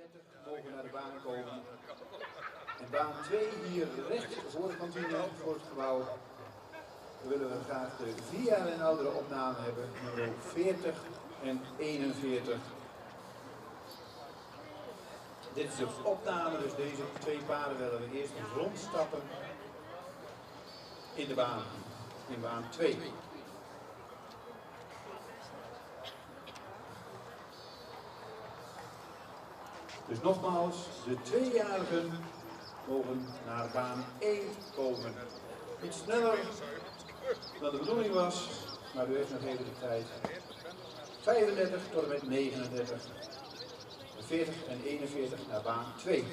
31 mogen naar de baan komen. En baan 2 hier rechts voor de kantine, voor het gebouw. Dan willen we graag de 4 jaar en oudere opname hebben, nummer 40 en 41. Dit is de opname, dus deze 2 paarden willen we eerst rondstappen in de baan, in baan 2. Dus nogmaals, de 2-jarigen mogen naar baan 1 komen. Iets sneller dan de bedoeling was, maar u heeft nog even de tijd. 35 tot en met 39. 40 en 41 naar baan 2.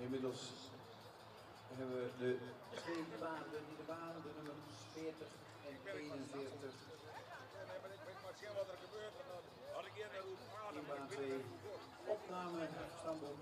Inmiddels hebben we de 2 paarden in de baan, de nummers 40 en 41. In baan 2, opname, stamboom.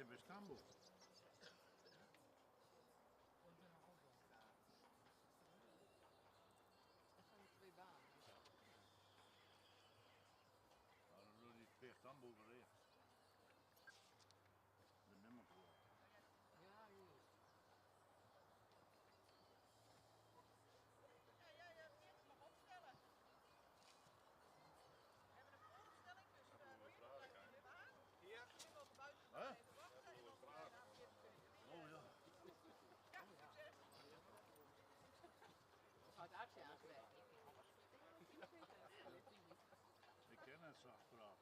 bij Stamboel. Dat zijn de 2 banen. Nou, dan doe die twee Stamboel weer. De nummerpoort. Ja, hier. Ja, Huh? Oh ja. Houdt actie aan het werk. Ik ken het zo achteraf.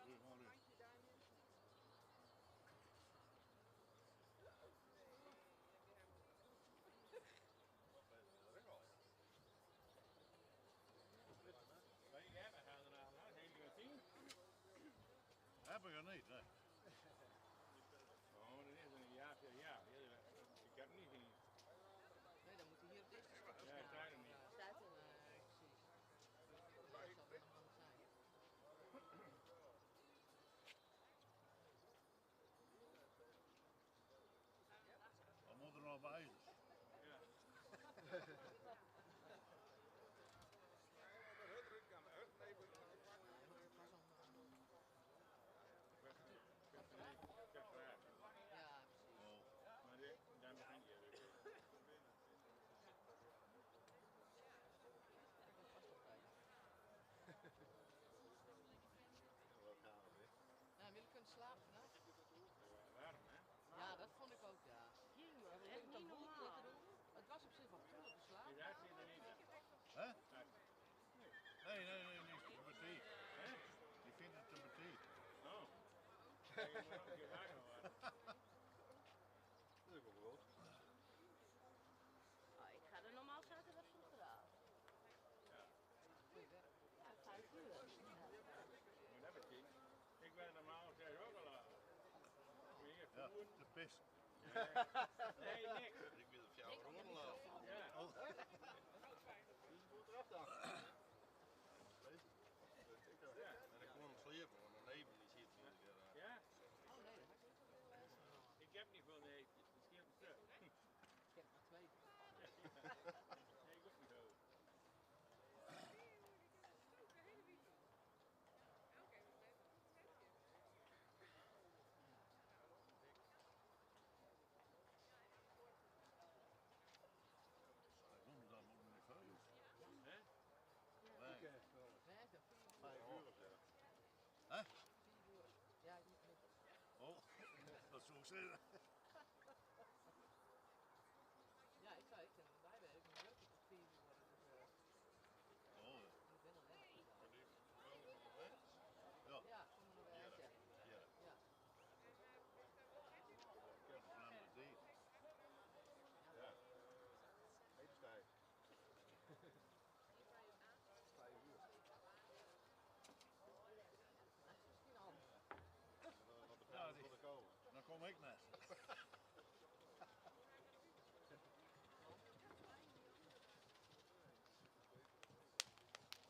Goedemorgen. Wij hebben gaan eraan, hè? Heb je het zien? Heb ik er niet, hè? Oh, dat is een ja. Ik heb het niet gezien. Nee, dan moet hij hier op deze stuk staan. Ja, ik sta er niet. Staat er, precies. Dat zal er nog anders zijn. Wat moet er nog bij? Ja. Ik heb graag. Ja, precies. Oh. Maar daar begin je. Dat was vast op tijd. Ja, willen kunnen slapen vannacht? Warm, hè? Ja, dat vond ik ook, ja. Dat is echt niet normaal. Het was op zich wel cool te Die slapen. daar zit er niet. Hè? Nee. Nee, niet te petit. Hè? Die vindt het te petit. Oh. Ja, je moet nog een keer wakker worden. Dat is ook wel goed. Oh, ik ga er normaal zaterdag vroeger af. Goeie werk. Ja, 5 uur. Maar dat betekent. Ik ben normaal op tijd ook al laat. Meer Ja, voeren. de pis. Nee, niks. Ik wil op jou rommelen laten. Ja. Oh. Dus je moet eraf dan. Ja. En ik kon hem slepen, want mijn neven die zit hier. Ja? Oh nee, dat had ik niet. Ik heb niet veel neefjes. Het scheelt een stuk. Ik heb maar 2. Nee, ik ook niet zo. Donderdag moet ik niet veel. Hè? Nee. Nee, dat 4 uur. 5 uur of zo. Hè? 4 uur. Ja, ik moet Oh, dat zou ik zeggen. Ja, ik kan bijwerken, maar ook tot 4 uur worden. Dus Oh, ik ben al net. ja. Ja, kom er nog wel uit, ja. Ja. Ja. Van de dier. Ja. Even stijf. 5 uur. Dat is misschien al. Wat de Ja, vrouw die- wil komen. Dan kom ik net.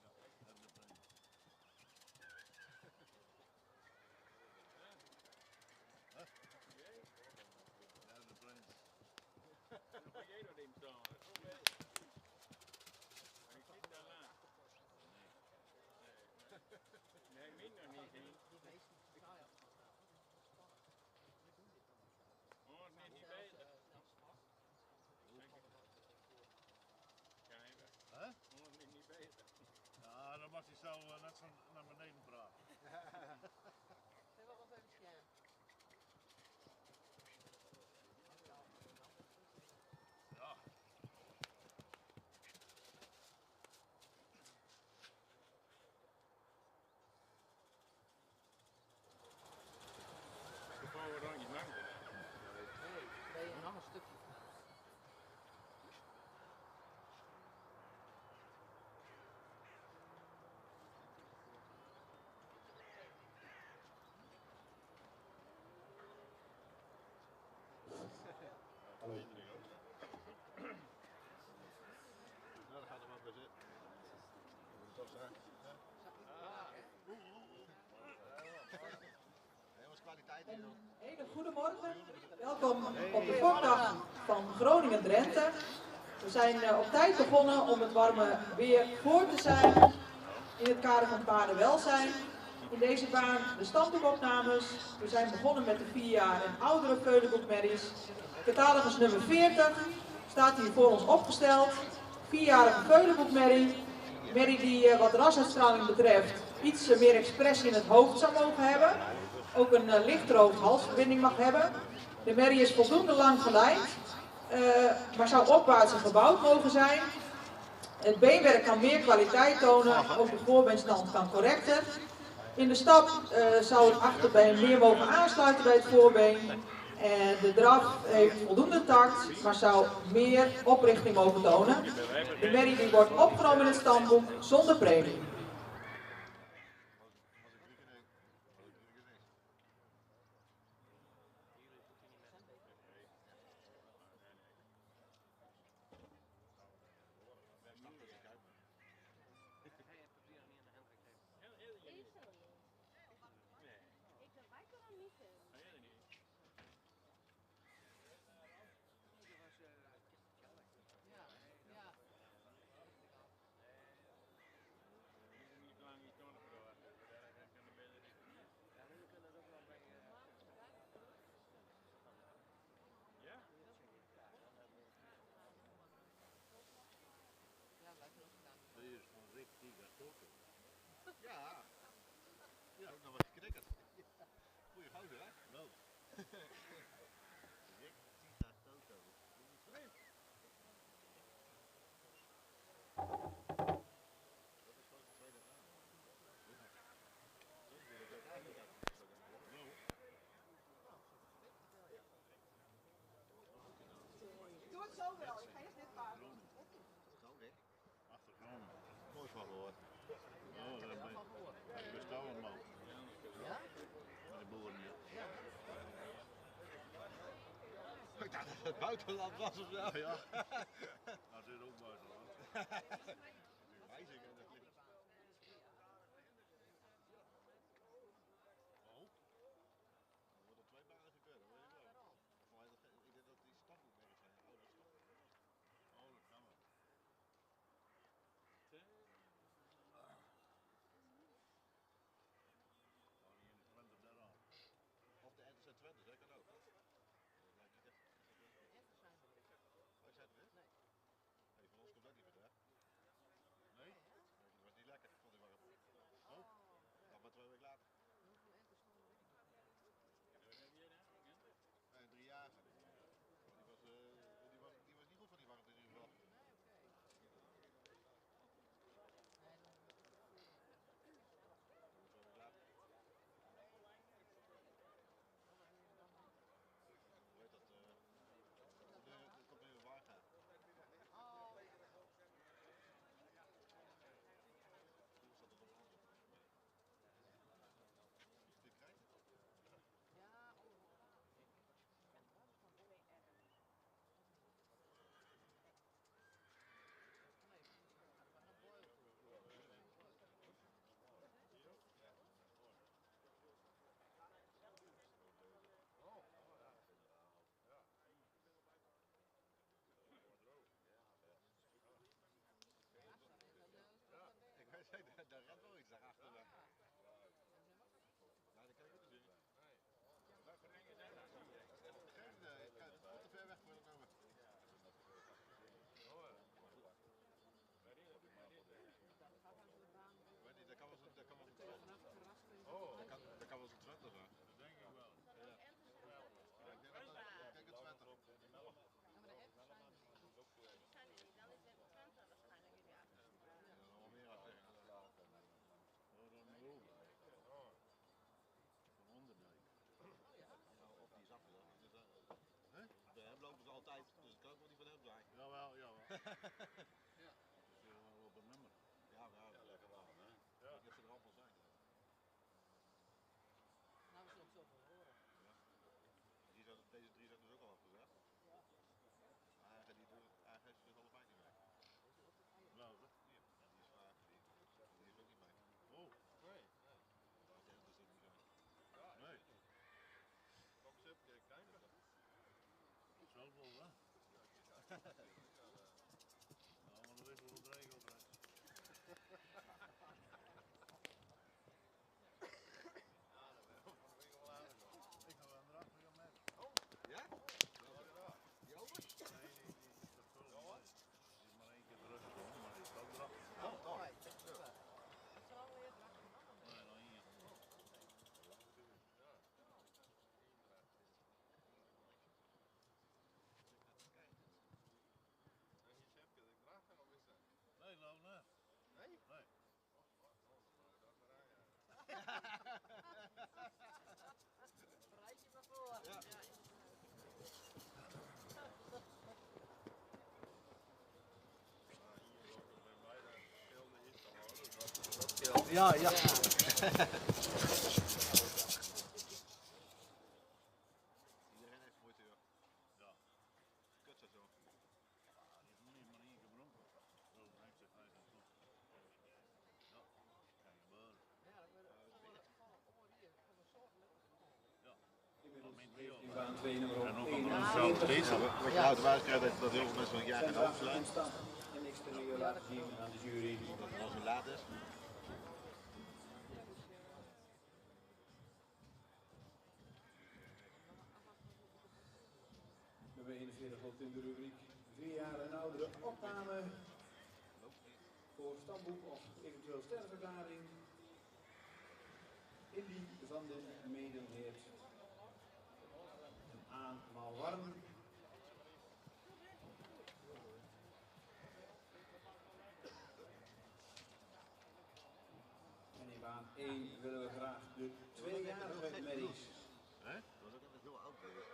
Ja, en de prins. Hè? Ja, de prins. Dan moet jij nog in staan. Maar ik zit daar laat. Nee, ik weet nog niet zien. Die meesten saai af. Oh, het is niet bezig. Ja, even. Hè? Oh, het is niet bezig. Ja, dan was hij zo net zo naar beneden praten. Zijn we wel even scherm? Ja. Ik ga gewoon rondjes maken. Nee, nog een stukje. Zo zijn. Dat was kwaliteit hier. Een hele goede morgen. Welkom op de Fokdag van Groningen-Drenthe. We zijn op tijd begonnen om het warme weer voor te zijn in het kader van paardenwelzijn. In deze baan de standboekopnames. We zijn begonnen met de 4 jaar en oudere veulenboekmerries. Catalogus nummer 40 staat hier voor ons opgesteld. 4-jarige veulenboekmerrie. Merrie die wat rasuitstraling betreft iets meer expressie in het hoofd zou mogen hebben. Ook een lichtere hoofd-halsverbinding mag hebben. De merrie is voldoende lang gelijnd, maar zou opwaarts gebouwd mogen zijn. Het beenwerk kan meer kwaliteit tonen, ook de voorbeenstand kan correcter. In de stap zou het achterbeen meer mogen aansluiten bij het voorbeen. En de draf heeft voldoende tact, maar zou meer oprichting mogen tonen. De merrie die wordt opgenomen in het standboek zonder premie. Ja. Ja, dan was je knikkerd. Goeie gozer, hè? Wel. Rick Tita Toto. Nee. Dat is gewoon de tweede raam. Doe het zo wel, ik ga eerst dit paard doen. Zo, Rick. Achtergrond. Mooi van gehoord. Oh, dat ben je bestaan, man. Ja? Met de boeren hier. Ja. Ik dacht dat het buitenland was of zo. Ja. Dat is ook buitenland. Wijzig en dat ligt. Oh. Dan worden 2 banen gekeurd, dat weet ik wel. Maar ik denk dat die stapboekmerken zijn. Oude stapboekmerken. Oh, dat kan wel. Nou, die in de Twente daar aan. Of de NTZ Twente, dat kan ook. Dat lijkt niet echt. Oh, ik zei het weer? Nee. Hey, voor ons komt dat niet meer, hè? Nee? Dat was niet lekker, vond ik maar. Oh? Dat maar 2 weken later. Nee, 3 jaar. Die was niet goed van die warmte in ieder geval. Daar rent wel iets daarachter. Ja, dat kan ik ook zien. Wat voor dingen zijn dat? Geen idee, ik kan het te ver weg voor komen. Dat kan wel eens een Oh, dat kan wel eens een Twente zijn. dat denk ik wel. Ja. Ik denk het Twente. Die zijn er niet, dan is het Twente waarschijnlijk in die achtergrond. Ja, dan wel meer afleggen. Oh, dan boven. Van Onderdijk. Nou, of die is afgezet. Bij hem lopen ze altijd, dus het kan ook wel niet van hem zijn. Jawel, jawel. Ja. Dat is wel op een nummer. Ja, maar ja, lekker warm, hè? Ja. Ik heb ze er allemaal zijn. Nou, we zullen het zoveel horen. Deze 3 zijn dus ook al afgezet. Eigenlijk heeft ze dus allebei niet meer. Welke? Die is vaak. Rijtje maar voor. Ja. Ja, ja. Iedereen heeft moeite, joh. Ja. Kut zo. Niet maar één keer bronken. Zo, denk ik, hij gaat goed. Ja, kan gebeuren. Ja, dat wordt allemaal hier. Van een soort lekker. Inmiddels heeft in baan 2 nummer En ook onder 1 onszelf steeds. Wat je automatisch krijgt, dat heel veel mensen van jaar gaan overslaan. en exterieur laten zien aan de jury. Als het laat is. Nummer 41 loopt in de rubriek 4 jaar en oudere opname voor stamboek of eventueel sterrenverklaring. Indy van den Medenheerd. Aanmaal warm. En in baan 1 willen we graag de 2-jarige merries. Hè? Dat was ook altijd heel oud, weet ik.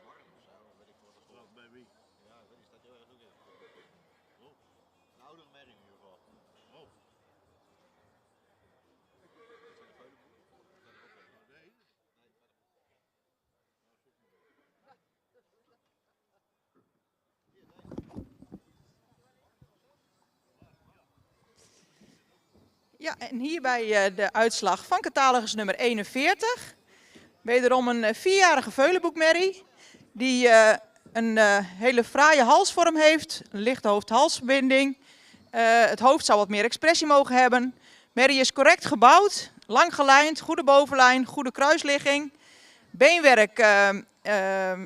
Warm of zo, weet ik wat. Wat bij wie? Ja, ik weet niet, staat heel erg ook in. Oh. Een oudere merrie in ieder geval. Oh, Dat zijn de veulenboeken. nee. Ja, en hierbij de uitslag van catalogus nummer 41. Wederom een 4-jarige veulenboekmerrie die een hele fraaie halsvorm heeft, een lichte hoofd-halsverbinding. Het hoofd zou wat meer expressie mogen hebben. Merrie is correct gebouwd, lang gelijnd, goede bovenlijn, goede kruisligging. Beenwerk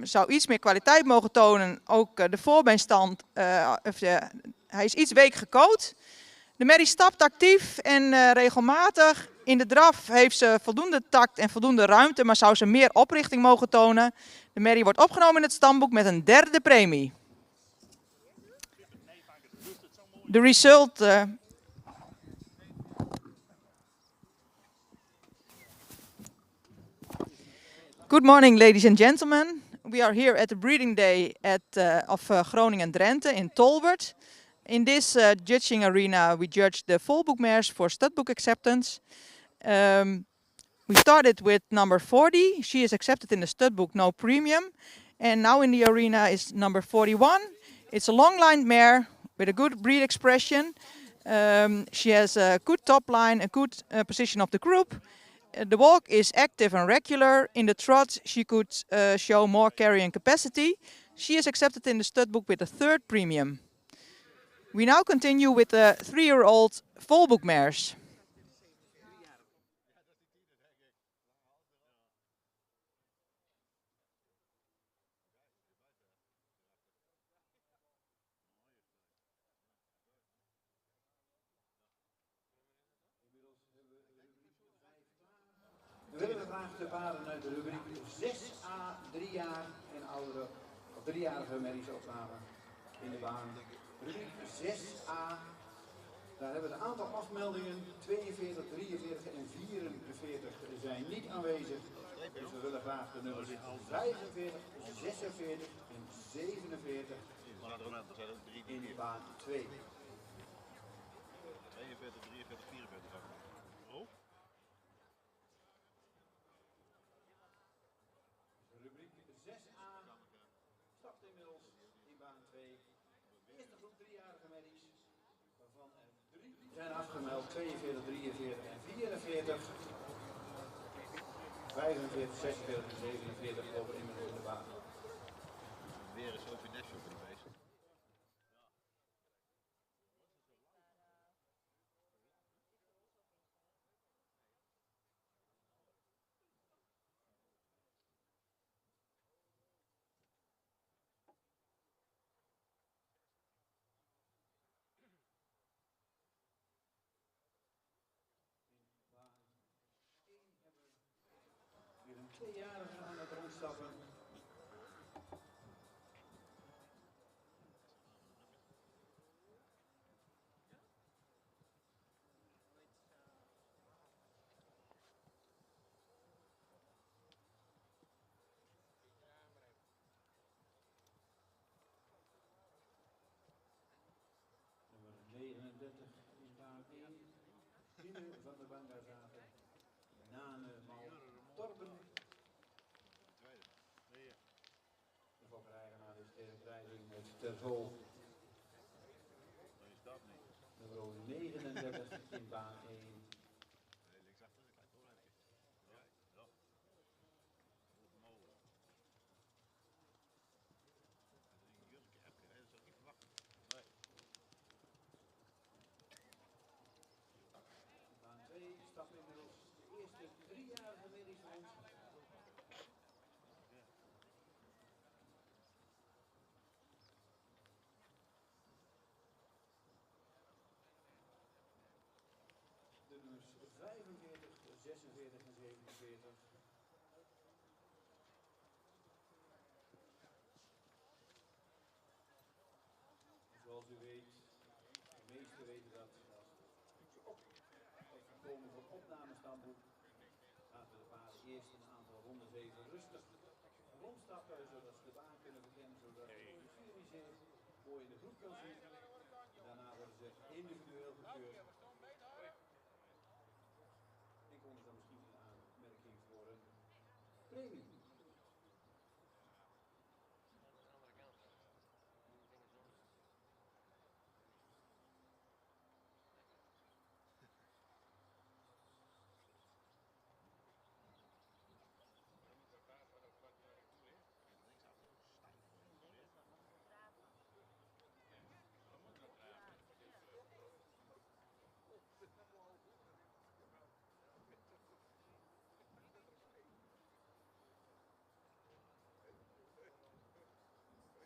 zou iets meer kwaliteit mogen tonen. Ook de voorbeenstand, hij is iets week gecoat. De merrie stapt actief en regelmatig. In de draf heeft ze voldoende tact en voldoende ruimte, maar zou ze meer oprichting mogen tonen. De merrie wordt opgenomen in het stamboek met een 3e premie. De result. Good morning, ladies and gentlemen. We are here at the breeding day of Groningen Drenthe in Tolbert. In this judging arena, we judged the volbook mares for studbook acceptance. We started with number 40. She is accepted in the studbook, no premium. And now in the arena is number 41. It's a long-lined mare with a good breed expression. She has a good top line, a good position of the group. The walk is active and regular. In the trot, she could show more carrying capacity. She is accepted in the studbook with a 3rd premium. We now continue with the 3-year-old volbook mares. We willen graag de paarden uit de rubriek 6A, 3 jaar en oudere, of 3-jarige merries opname in de baan. Rubriek 6A, daar hebben we een aantal afmeldingen, 42, 43 en 44 zijn niet aanwezig. Dus we willen graag de nummers 45, 46 en 47 in de baan 2. 42, 43, 44 ook. Oh, Rubriek 6A stapt inmiddels in baan 2. Eerste groep 3-jarige merries, waarvan er 3 zijn afgemeld, 42, 43 en 44. 45, 46 en 47 lopen inmiddels in de baan. Weer is zo finesse op de beest. Weer een 2-jarige aan het rondstappen. 36 in baan 1. Tine van der Bangazaten. Nane Mal Torben. Tweede. Nee, De fokkereigenaar is Erik Rijding met Terzool. dat is dat niet. Nummer 39 in baan 1. Nee, linksachter, een klein probleempje. Ja, ja. Onmogelijk. Dat is een Jurke heb je, dat is ook niet verwacht. Nee. Baan 2 stapt inmiddels de eerste 3-jarige medisch rond. De nummers 45, 46 en 47. Zoals u weet, de meesten weten dat als je op het komen van opnamestamboek laten we de paarden eerst een aantal rondes even rustig rondstappen, zodat ze de baan kunnen bekennen, zodat de jury zich mooi in de groep kan zien. Daarna worden ze individueel gekeurd. En komt er dan misschien een aanmerking voor een premie.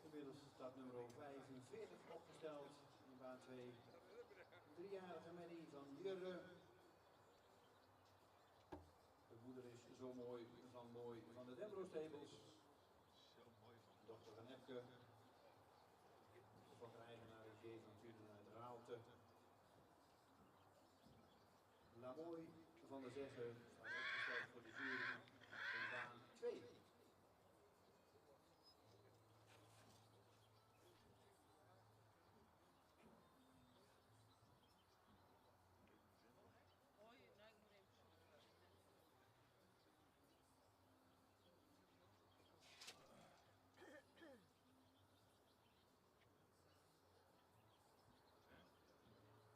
Inmiddels staat nummer 45 opgesteld in baan 2. 3-jarige Maddie van Jurre. De moeder is zo mooi van de Dembro Stables. Zo mooi van. Dochter van Epke. Van de eigenaar is J. van Turen uit Raalte. Lamoy van der Zegge staat opgesteld voor de jury in baan 2. Hoi, nou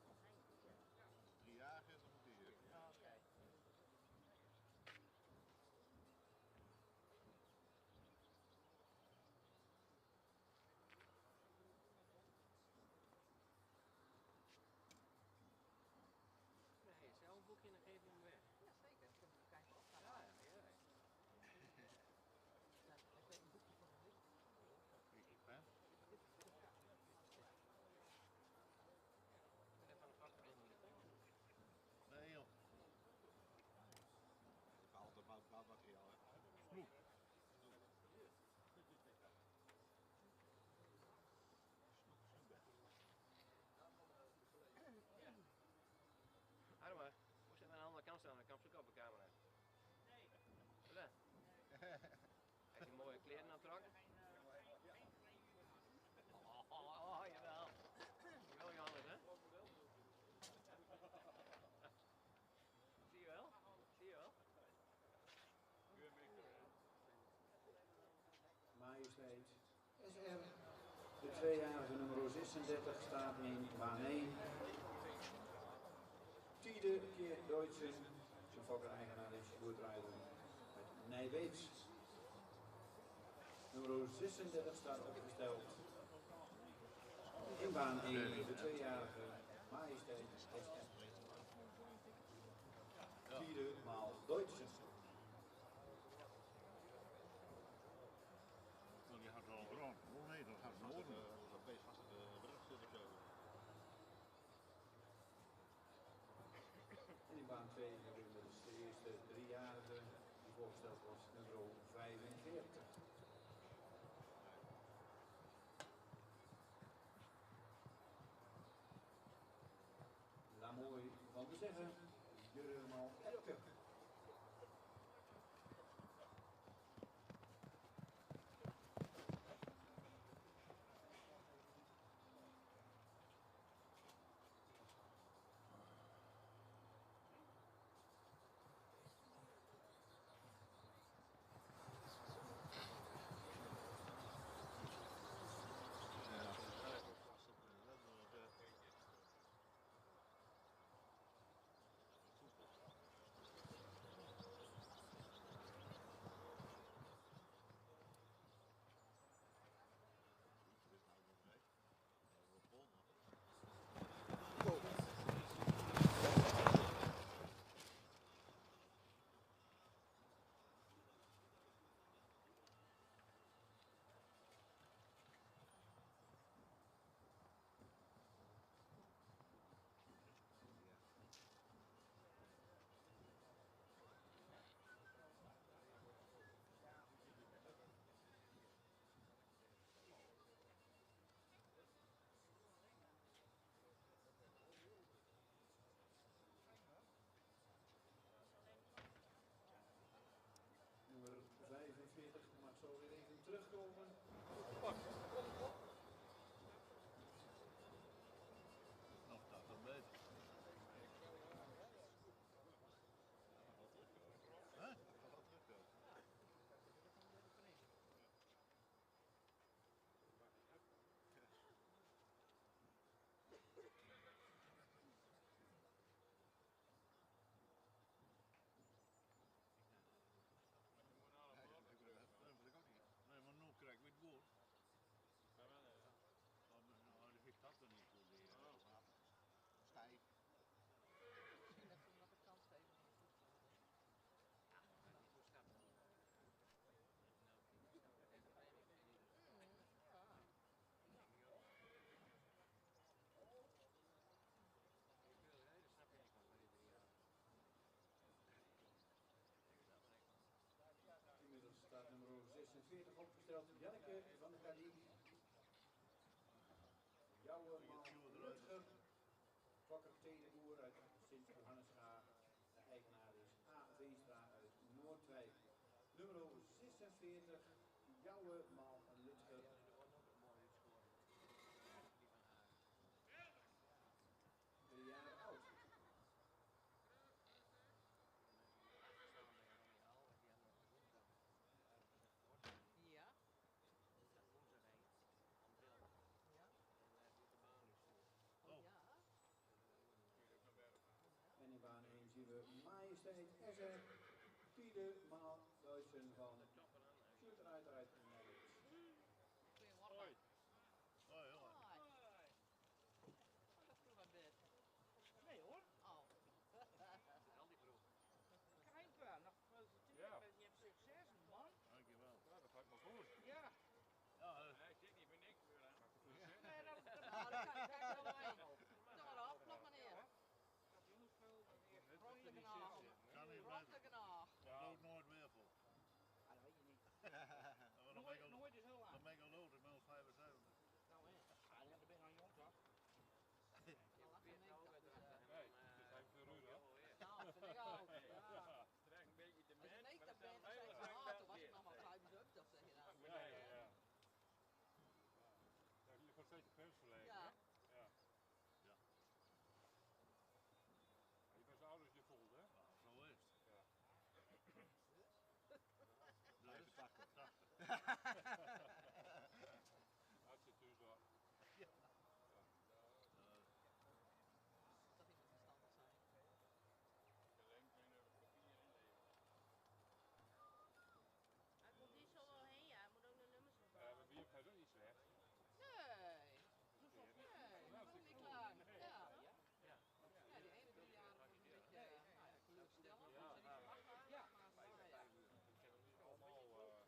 ik moet even zoeken. Driejarige is nog een dier. Oké. Nee, zelf een boekje en dan geef je hem weg. Ja, zeker. Ik heb even kijken of dat ja, ja. Ik weet een boekje van een Kijk, hè? Ik ben even aan de vastbrengen. Nee joh. Ik haal altijd bouwmateriaal, hè. Snoep. Arma, hoe zit aan de andere kant staan? Dan kan zoeken op de camera. Nee. Wat? Heb je mooie kleren aangetrokken? Oh, jawel. Jawel, Johannes, hè? Zie je wel? Zie je wel? Majesteit SR. De 2-jarige nummer 36 staat in baan 1. Tiede keer Duitsen. Zijn fokker-eigenaar is Woerdrijder met Nijbeets. Nummer 36 staat opgesteld in baan 1. De 2-jarige Majesteit SR. Tiede maal Duitsen. Nou, die gaat wel rond. Oh nee, dat gaat noorden. Dat beest vast de brug zit of zo. En in baan 2 hebben we dus de eerste 3-jarige die voorgesteld was, nummer 45. Lamoy van der Zegge, Jurmal Elke. 46 opgesteld Janneke van der Kadiek. Jouwe man Rutger. Fokker Tedeboer uit Sint-Johannesga. De eigenaar is A. Veenstra uit Noordwijk. Nummer 46, Jouwe man Rutger. 3 jaar oud. Ja. Ja. Oh ja. En in baan 1 zien we Majesteit Esser, Tiedeman Duitsen van Shooter uit Nederland. Goedemorgen. Hoi, jongen. Hoi. Wat is vroeg aan bed? Nee hoor, Oh. Al die vroeg. kijk nog gefeliciteerd. Ja. Je hebt succes, man. Dankjewel. Ja, dat gaat maar goed. Ja. Ja, Hij zit niet voor niks meer aan. Nee, dat Nou, dat kan ik wel aan. Nou, maar op, plak maar neer. kampioenschap. Grote kanaal. kan niet Grote blijven. kanaal. Dood nooit weer voor. Ah, dat weet je niet. Dan Nooit is heel lang. ben ik al dood, ik ben al 75. Nou hè. Ah, dan ben je nog jong toch? Ja, lachen en niks, dat is, Nee, het is eigenlijk veel ruider. nou, dat vind ik ook. Ja. Krijg een beetje de Als je mens, niet maar dat dat bent, zijn dan hele zeg je, lang ah, toen was ik wel nog maar 75, zeg je dan. Nee, ja. Ja, je gaat steeds pers verlegen, Ja. hè? Ja. Ja. Je bent zo oud als je voelt, hè? Ja, zo is het. Ja. Dus 80. Dat zit dus wel. Dat hij moet verstandig zijn. Gelenk en papier inleveren. Hij komt hier zo wel heen, ja. Hij moet ook de nummers nog Ja, maar wie heeft verder iets weg? Nee. Nee, dat is niet klaar. Ja. Ja, die ene 3 jaar wordt een beetje teleurstellend. Ja. Ja, maar ja. Ik ken hem niet allemaal.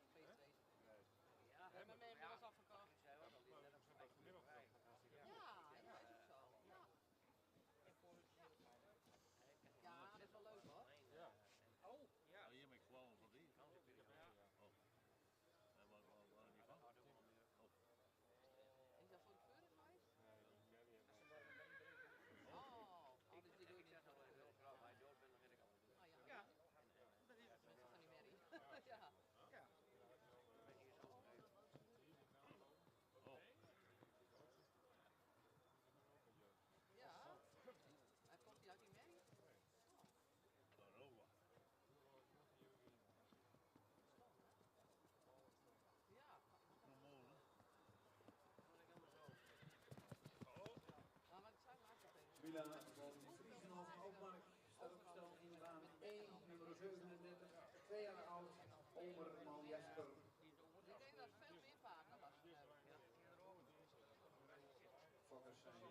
Feestwezen. Nee. We hebben hem wel eens afverkocht. Dat vanmiddag nog. Ja, ja, is ook zo. Ja. Ja, dat is wel leuk hoor. Ja. Oh, Ja, hier ben ik gewoon van die. Oh. En waar heb je van? Oh. Is dat voor de veuren geweest? Nee, Mary heeft Oh, dus die doe je niet zo. Hij dood bent, dan weet ik al. Ah ja. ja. Mensen van die merrie. Ja. Ja. Oh. Ja. Hij komt die uit die merrie? Daar ook wat. Ja. Een molen. Maar wat zijn laatste tegen? Milan van Friesenhof Hoofdmark staat opgesteld in baan 1, nummer 37, 2 jaar oud, Omerman Jesper. Ik denk dat het veel meer paarden was. Fokkers zijn de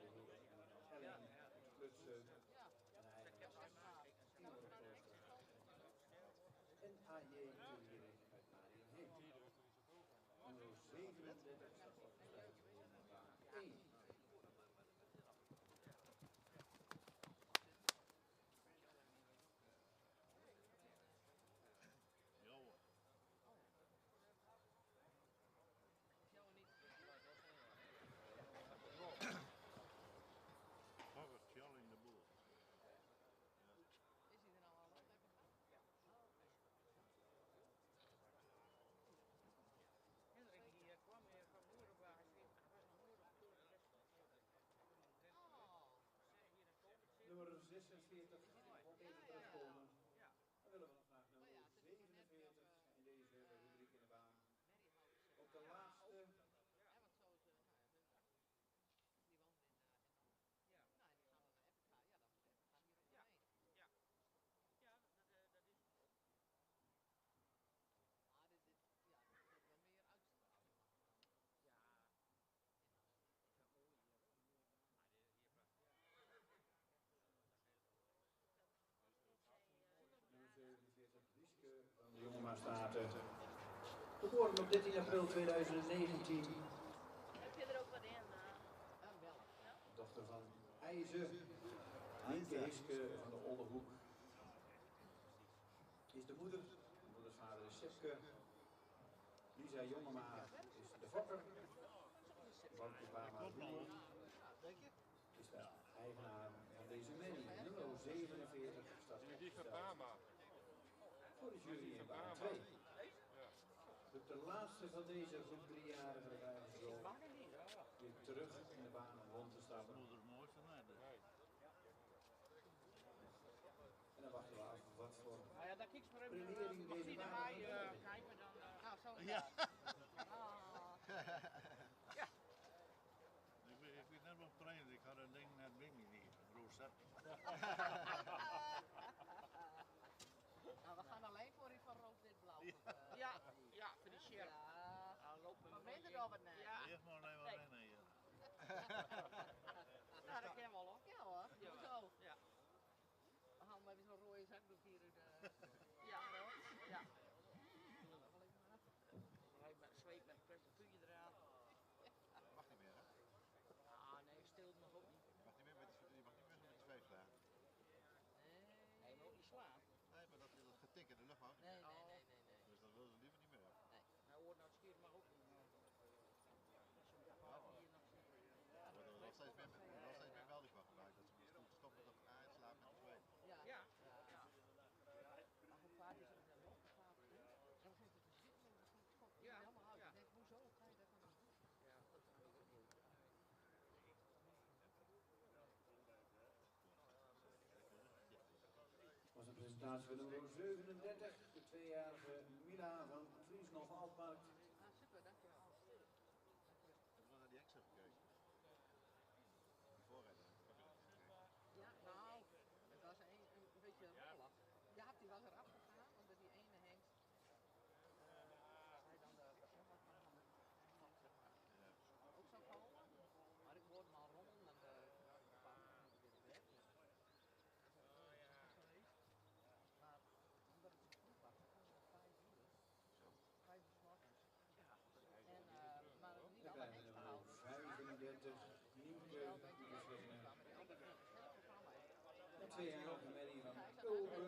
Ellen, Klutsen Ja. en hij Dat is echt en AJ Turing uit Marienheem. Nummer 37 staat opgesteld in baan 1. Jongen. jou niet. Fokker Charlie de Boer. Is hij er nou al? Hendrik die kwam weer van Moerenwagen. Hij was nog nooit op tour geweest. Oh. Hier een komend Nummer 46 wordt even terugkomen. Ja. Dan willen we nog graag Oh nummer ja, het is nog net 47 of, in deze rubriek in de baan. Merriehouse. Op de laatste. Ja, want zo is, nou ja, die woont in Ja. nou, die gaan we naar Epica. Ja, dan moet Epica hier ook Ja. doorheen. Ja, dat is Maar dit wordt wel meer uitstraling. ja. Ja, mooi. Nummer 47, Lieske van de Jonge Maastaten. Geboren op 13 april 2019. Heb je er ook wat in? Wel. Dochter van IJzer. Lienke Hiske van de Olderhoek. Is de moeder. De moeders vader is Sepke. Lisa Jongema is de fokker. Wouter Bama Boer is de eigenaar van deze merrie. Nummer 47 staat opgesteld voor de jury in baan 2. De laatste van deze groep 3-jarige rijdersrol weer terug in de baan om rond te stappen. En dan wachten we af wat voor Nou ja, dan kijk maar even. premiering Mag deze die baan erbij gaat hebben. kijken dan? Nou, zo. Ja. Ja. Ik weet net op trainen, ik had een ding net bij me hier, rooset. Nou, we gaan alleen voor die van rood-wit-blauw. Ja, voor die share. Ja, Nou, lopen maar we minder hier. dan wat net. Ja. Eerst maar even rennen hier. Nou, dat ken wel hoor. Ja hoor, Ja. zo. Ja. We gaan maar even zo'n rode zakdoek hier in de... Ja. Ja. Doe dat wel even af. Hij met zweet met een plastic puntje eraan. Mag niet meer, hè? Ah nee, stil nog ook niet. Je mag niet meer met die zweep slaan. Hij moet ook niet slaan. Nee, maar dat getik in de lucht mag niet Nee, meer. nee, nee, nee, nee. Dus dat willen ze liever niet meer. Nou, hoort nou het skiën mag ook niet. Zo'n paar hier nog zien. Er wordt er nog steeds meer melding van gemaakt. Dat ze moeten stoppen dat aanslaan met de zweep. Ja. Ja. Ja. Maar hoe vaak is het dan nog gevaarlijk? Dan begint het te zitten en dan komt het schot Ja. helemaal uit. Ja. Ik denk, hoezo ga je dat dan doen? Ja. Dat kan ik ook niet. Was een presentatie van nummer 37, de 2-jarige Mila van Friesland Alpark. Ah, super, dankjewel. Heb je nog naar die extra gekeken? Die voorrijder. Ja, nou, het was een beetje rollig. Jaap die was eraf gegaan, omdat die ene hengst, hij dan de persoon van de knop, zeg maar, ook zou komen. Maar ik hoorde hem al rommelen en de paard weer weg. Dus, maar omdat het zo vroeg was, het was al 5 uur. 5 uur 's morgens. En, maar niet Dan alle krijgen we hengsten nummer houden. 35, Nienke. Wel dat die hengsten kwamen, die altijd in het programma heeft. De 2-jarige Marie van Hij is Kulpen.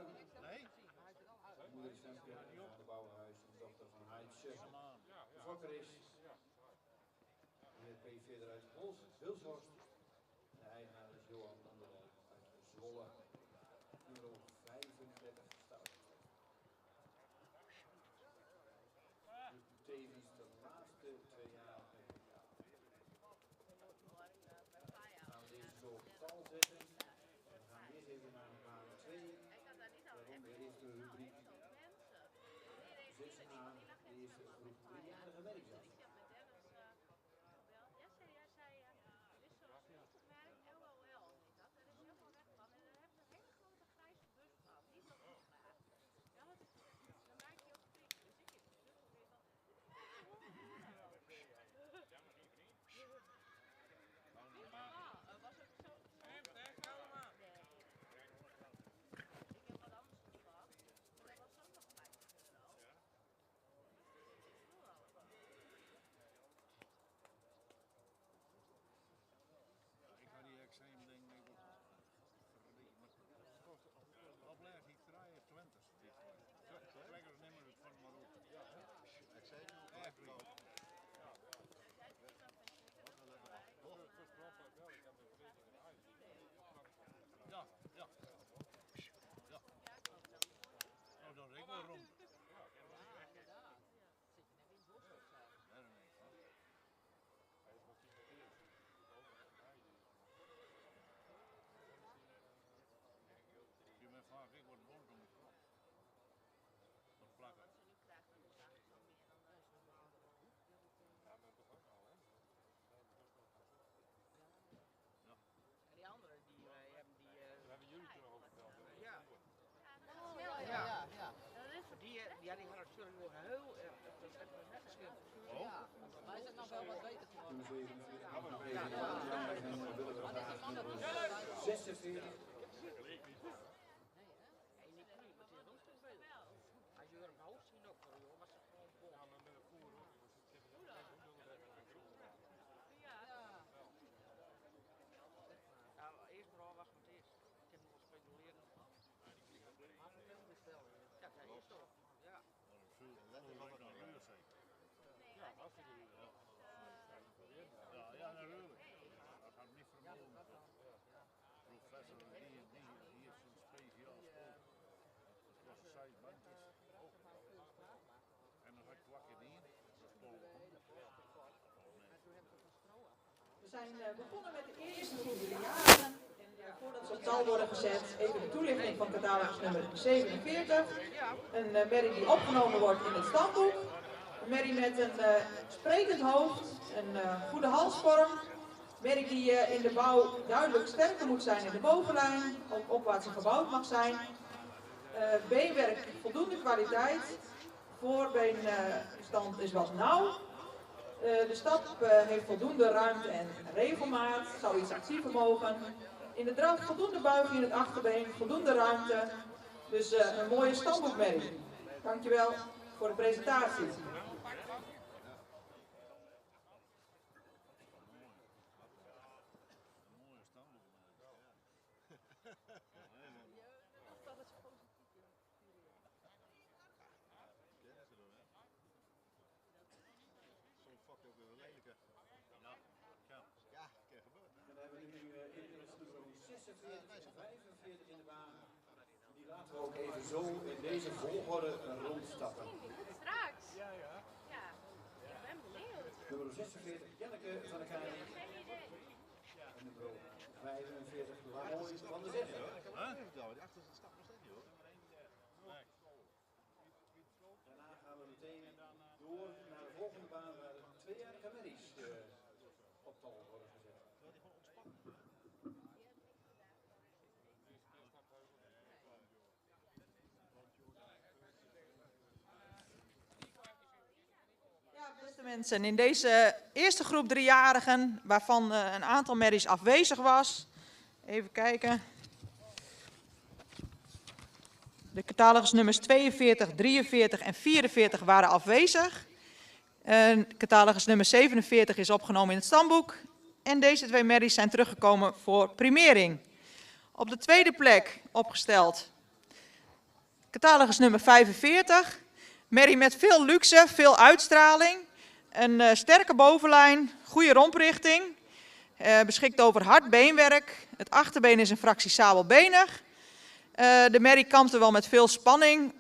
Nee? maar hij is er al uit. Moeder is Femke van de Bouwenhuis en dochter van Heidje. De fokker is de heer P. verder uit Hulshorst. De eigenaar is Johan Onderwal uit Zwolle. Nummer 35 staat. Tevens de laatste 2-jarige. Gaan we deze zo op tal zetten. We gaan eerst even naar baan 2. Ik had daar niet al Waarom de eerste rubriek 6a, de eerste groep 3-jarige werkzaam. Ik heb met Dennis gebeld. Ja, zei er is zo'n supermerk, LOL heet dat. En er is helemaal weg van. En dan hebben ze een hele grote grijze bus van. Niet zo goed klaar. Ja, wat is het? Dan maak je op de pik. Dus ik heb de bus weer van. Was het zo? Nee. Ik heb wat anders gepakt. Maar dat was ook nog 50 euro. Ik ga die examen ding mee doen. Opleg ik 23. Trekkers nemen het van maar op. Examen op echt wel. Ja, ja. Ja. Nou, dan rek wel rond. Ja, inderdaad. Zit je net in het bos of zo? Ja, dat weet ik wel. Je bent vaak, ik word bond om het knop. Dat plakken. Als je nu krijgt, dan is het veel meer dan dat is normaal. En die anderen die hebben die. Daar hebben jullie toen over verteld. Ja. Oh, ja, ja, ja, ja. Die hadden natuurlijk nog heel erg. Dat hebben we net geschild. Ja, maar is het nog wel wat beter geworden? Nummer 47, Anne P. En dan willen we graag nummer 46. Nee, hè? En die kun je met die rond spelen. Als je er een hoofd zien ook voor joh, was het gewoon bom. Ja, maar met een voer ook. Dus het zit er ook niet onder de groep. Ja. Nou, eerst maar afwachten met eerst. Ik heb nog wel speculeren. Maar we kunnen bestellen. Ja, dat is toch. Ja. Let er wel naar uur zeker. zijn begonnen met de eerste groep driejarigen. En voordat ze op tal worden gezet, even de toelichting van catalogus nummer 47. Een merrie die opgenomen wordt in het stamboek. Een merrie met een sprekend hoofd, een goede halsvorm. Merrie die in de bouw duidelijk sterker moet zijn in de bovenlijn, ook opwaarts gebouwd mag zijn. Beenwerk voldoende kwaliteit. Voorbeenstand is wat nauw. De stap heeft voldoende ruimte en regelmaat, zou iets actiever mogen. In de draf voldoende buiging in het achterbeen, voldoende ruimte. Dus een mooie stamboekmerrie. Dankjewel voor de presentatie. Dan hebben we nu nummer 46 en 45 in de baan. Die laten we ook even zo in deze volgorde rondstappen. Straks? Ja. Ik ben benieuwd. Nummer 46, Janneke van der Kaai. Geen idee. En nummer 45, Lamooi van der Zeggen. Die achterste stap nog steeds niet hoor. Daarna gaan we meteen door naar de volgende baan waar de tweejarige merries op tal worden gezet. Ja, beste mensen, in deze eerste groep driejarigen, waarvan een aantal merries afwezig was. Even kijken. De catalogus nummers 42, 43 en 44 waren afwezig. Catalogus nummer 47 is opgenomen in het stamboek. En deze twee merries zijn teruggekomen voor primering. Op de tweede plek opgesteld catalogus nummer 45. Merrie met veel luxe, veel uitstraling. Een sterke bovenlijn, goede romprichting. Beschikt over hard beenwerk. Het achterbeen is een fractie sabelbenig. De merrie kampte wel met veel spanning.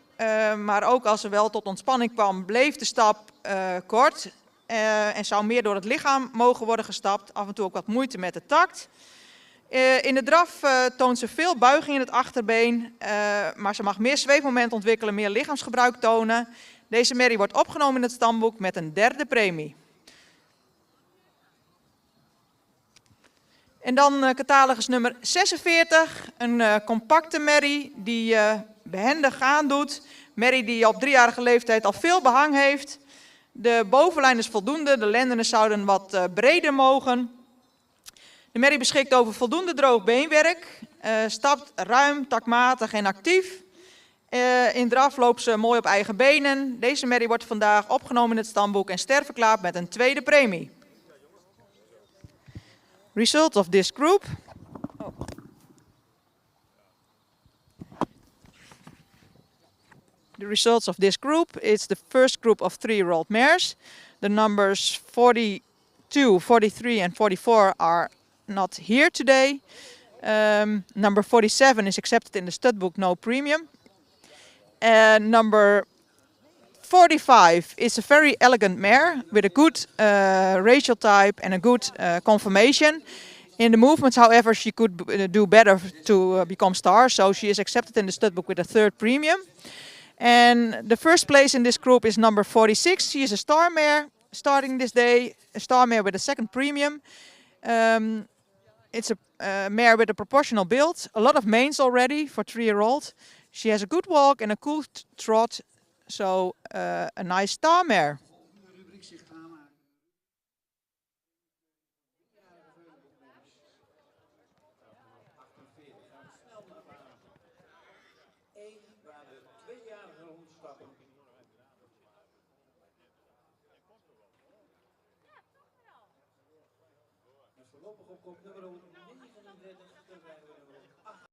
Maar ook als er wel tot ontspanning kwam, bleef de stap kort. En zou meer door het lichaam mogen worden gestapt. Af en toe ook wat moeite met de takt. In de draf toont ze veel buiging in het achterbeen. Maar ze mag meer zweefmoment ontwikkelen, meer lichaamsgebruik tonen. Deze merrie wordt opgenomen in het stamboek met een derde premie. En dan catalogus nummer 46. Een compacte merrie die behendig aandoet. Merrie die op 3-jarige leeftijd al veel behang heeft. De bovenlijn is voldoende, de lendenen zouden wat breder mogen. De merrie beschikt over voldoende droog beenwerk. Stapt ruim, takmatig en actief. In draf loopt ze mooi op eigen benen. Deze merrie wordt vandaag opgenomen in het stamboek en sterverklaard met een tweede premie. Result of this group. The results of this group, it's the first group of 3-year-old mares. The numbers 42, 43 and 44 are not here today. Number 47 is accepted in the stud book, no premium. And number 45 is a very elegant mare with a good racial type and a good conformation. In the movements, however, she could do better to become star, so she is accepted in the stud book with a third premium. And the first place in this group is number 46. She is a star mare starting this day, a star mare with a second premium. It's a mare with a proportional build, a lot of manes already for 3-year-old. She has a good walk and a cool trot, so a nice star mare. Waar de tweejarigen rondstappen. En voorlopig op kop nummer 39, terwijl we nummer 8.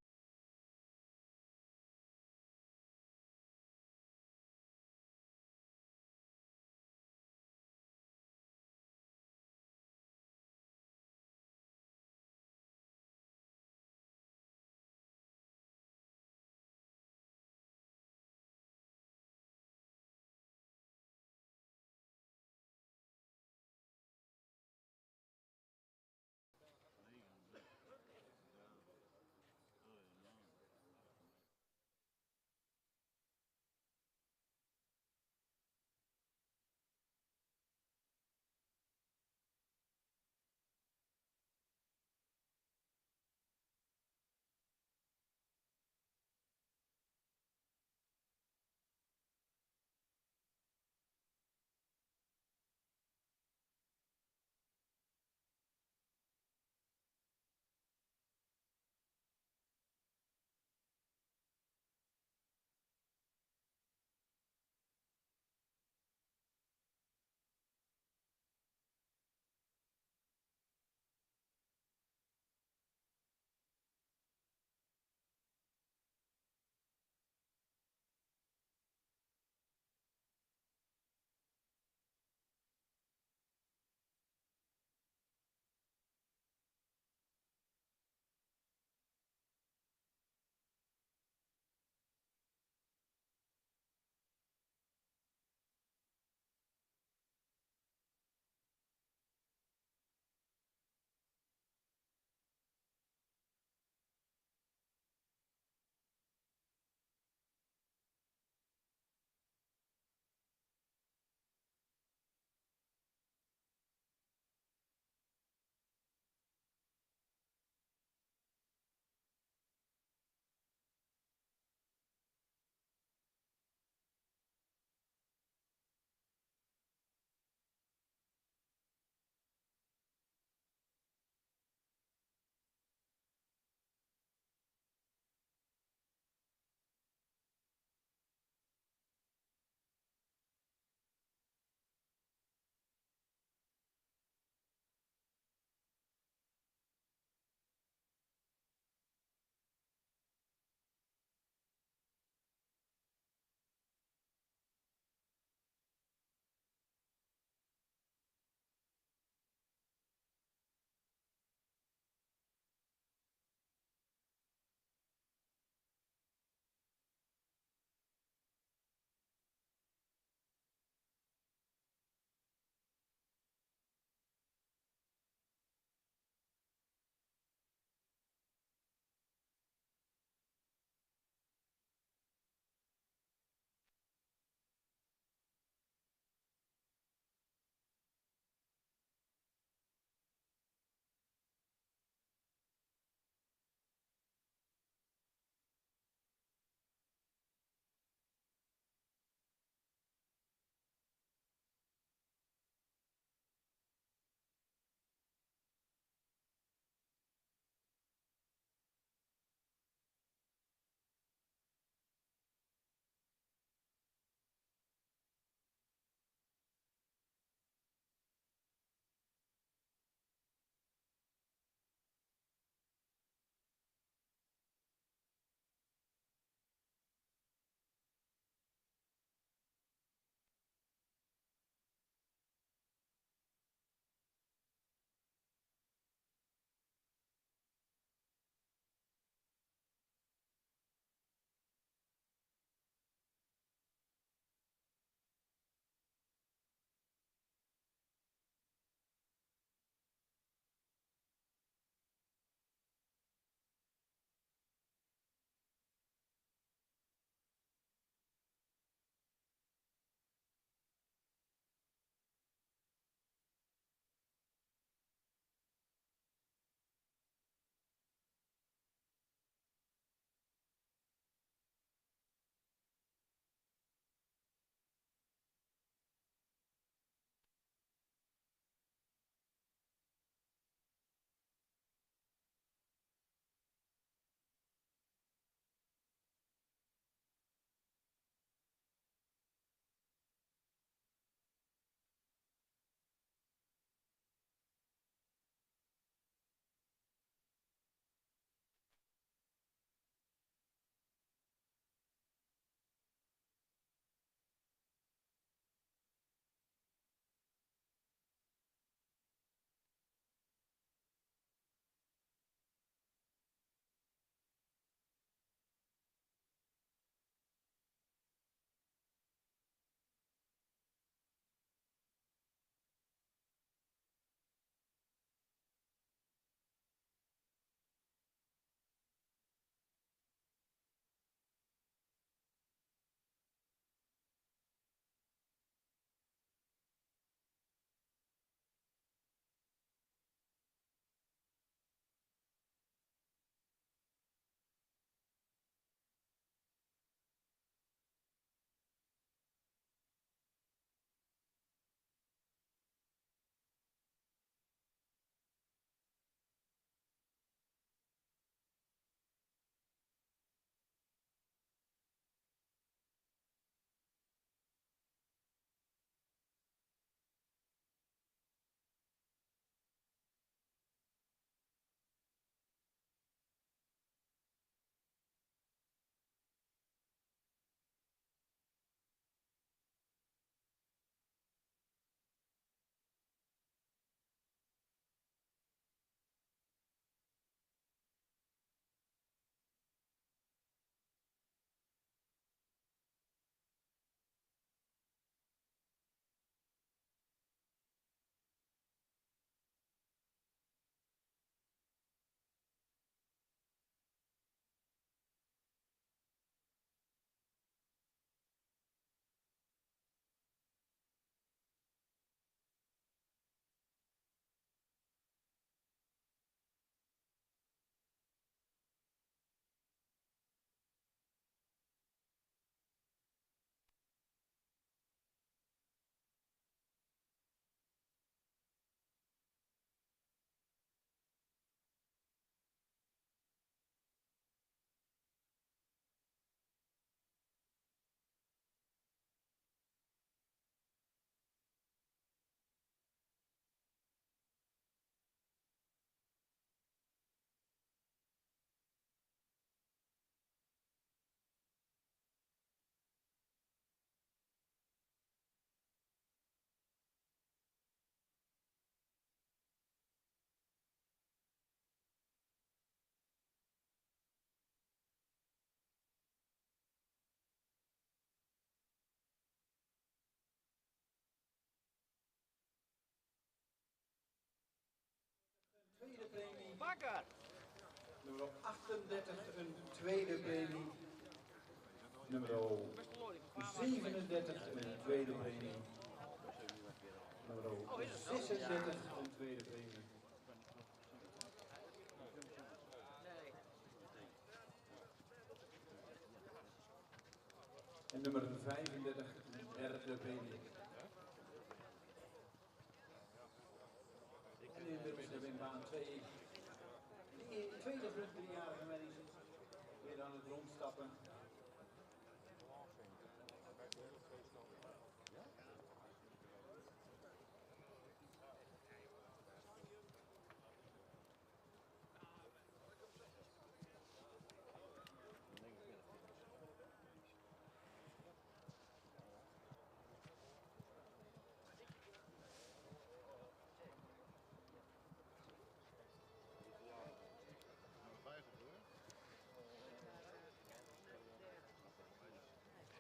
Bakker! Nummer 38 een tweede premie. Nummer 37 een tweede premie. Nummer 36 een tweede premie. En nummer 35 een derde premie. En inmiddels hebben we in baan 2 de tweede groep 3-jarige merries weer aan het rondstappen.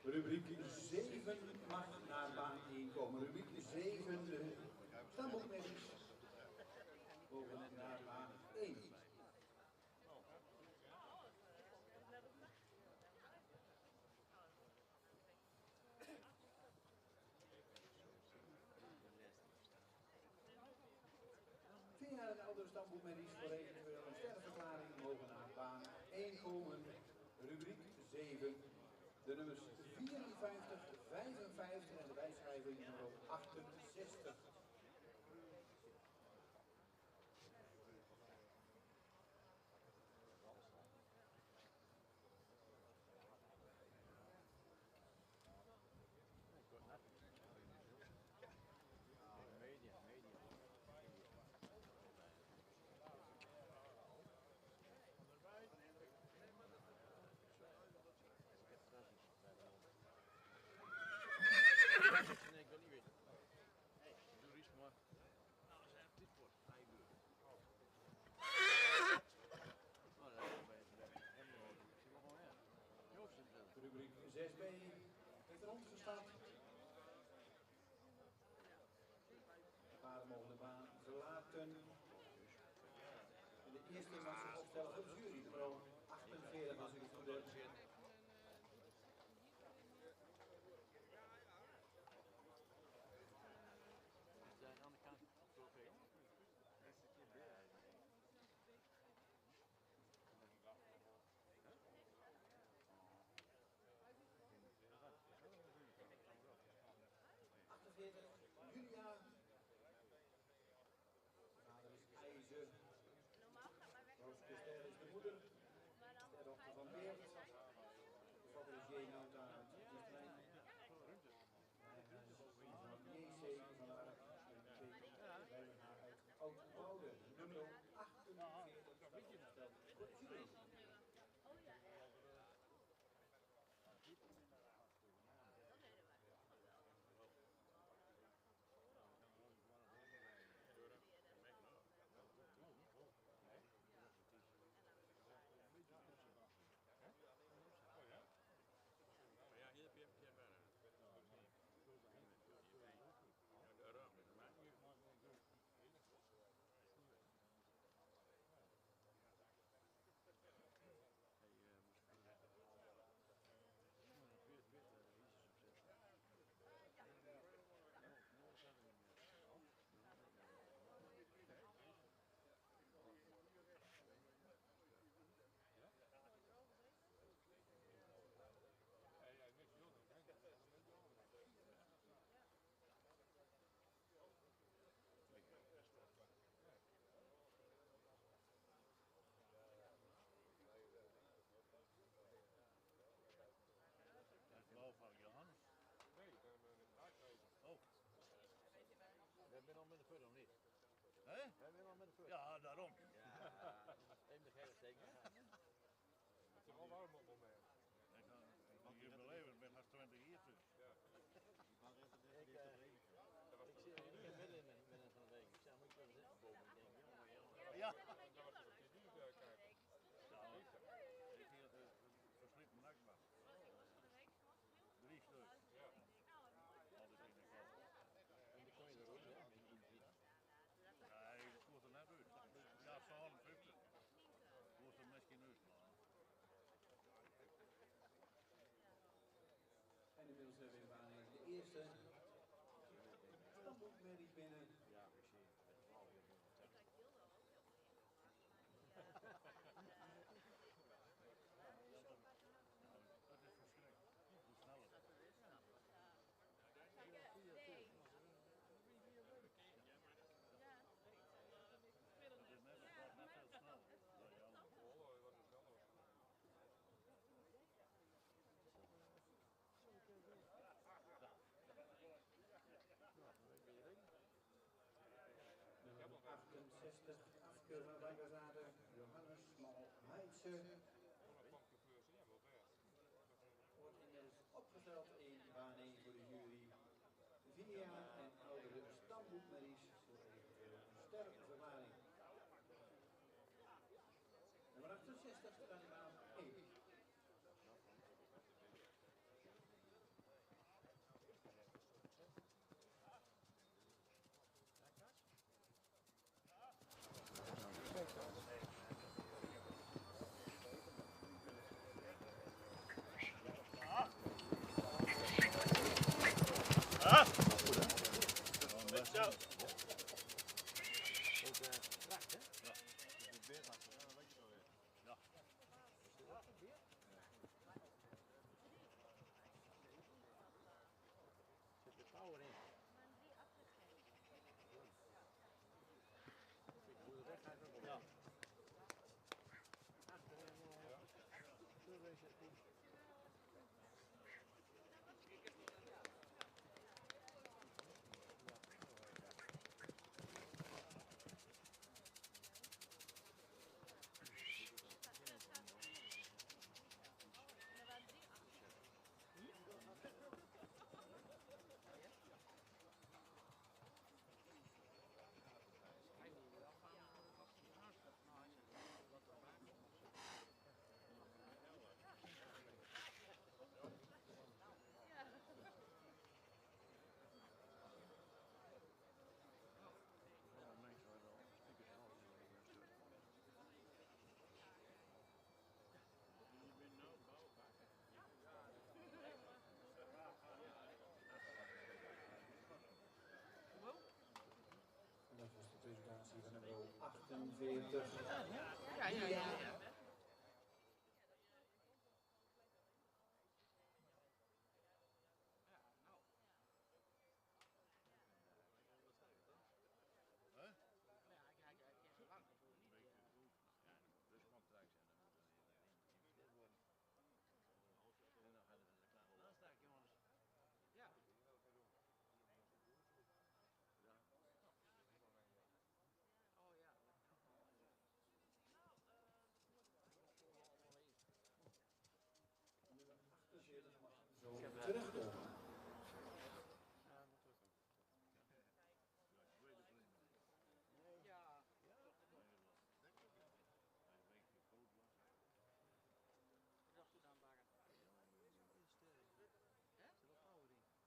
Rubriek 7 mag naar baan 1 komen. Rubriek 7, de stamboekmerries, mogen naar baan 1. Vierjarige oudere stamboekmerries voor eventueel een sterrenverklaring mogen naar baan 1 komen. Rubriek 7. De nummers 54, 55 en de bijschrijving nummer 68. Nee, ik wil niet weten. Hey, doe er iets maar. Nou, we zijn dit voor 5 uur. Oh, dat is bij hem nodig. Ik zie wel gewoon, ja. Joost zit er. Rubriek 6b heeft er gestaan. De paarden mogen de baan verlaten. En de eerste mag zich opstellen voor de jury, nummer 48 als ik het goed heb. Aan de kant oké. Julia. Vader is IJzer. Roos Christel is de moeder. De dochter van Beert. De vader is J. Nauta uit Dichtrein. Van JC van de Ark. Wij hebben haar uit Oud-Oude. Nummer 48. Gesteld voor de jury. Ben je al met de foto of niet? Hè? Ben je al met de foto? Ja, daarom. Ja, even de gele steken. Het is al warm op het moment. Ik kan hier beleven, ik ben als 20 hier dus. Ik zit hier midden in van de week. Ik sta moet wel zitten boven. Ik denk, jongen. Ja. Je duurt kijken. Nou, ik hier verslikt mijn nakbas. 3 stuks. Altijd in de kant. En dan kom je er ook, hè? Nee, dat komt er net uit. Ja, 57. eerste stamboekmerrie binnen. Dat is verschrikkelijk. Hoe snel het gaat. Dat is net, het gaat net heel snel. Ja, ja. Nummer 68, afkeur van Wijngaarde, Johannes Mal-Heitse. Wordt inmiddels opgesteld in baan 1 voor de jury. 4 jaar en oudere stamboekmerries voor eventueel een sterrenverklaring. Nummer 68 staat in baan 1. Dat was de presentatie van nummer 48. Ja. Nummer 48 mag zo terugkomen. Dat goed aanbakken. Hè? Dat is van de eerste. Nee, is niet. Dat is maar één onderdeel. Nee, je weet het niet. Oh, dat is die kroeglied. Lopje van Willigstein. Nummer 49 staat opgesteld voor de jury.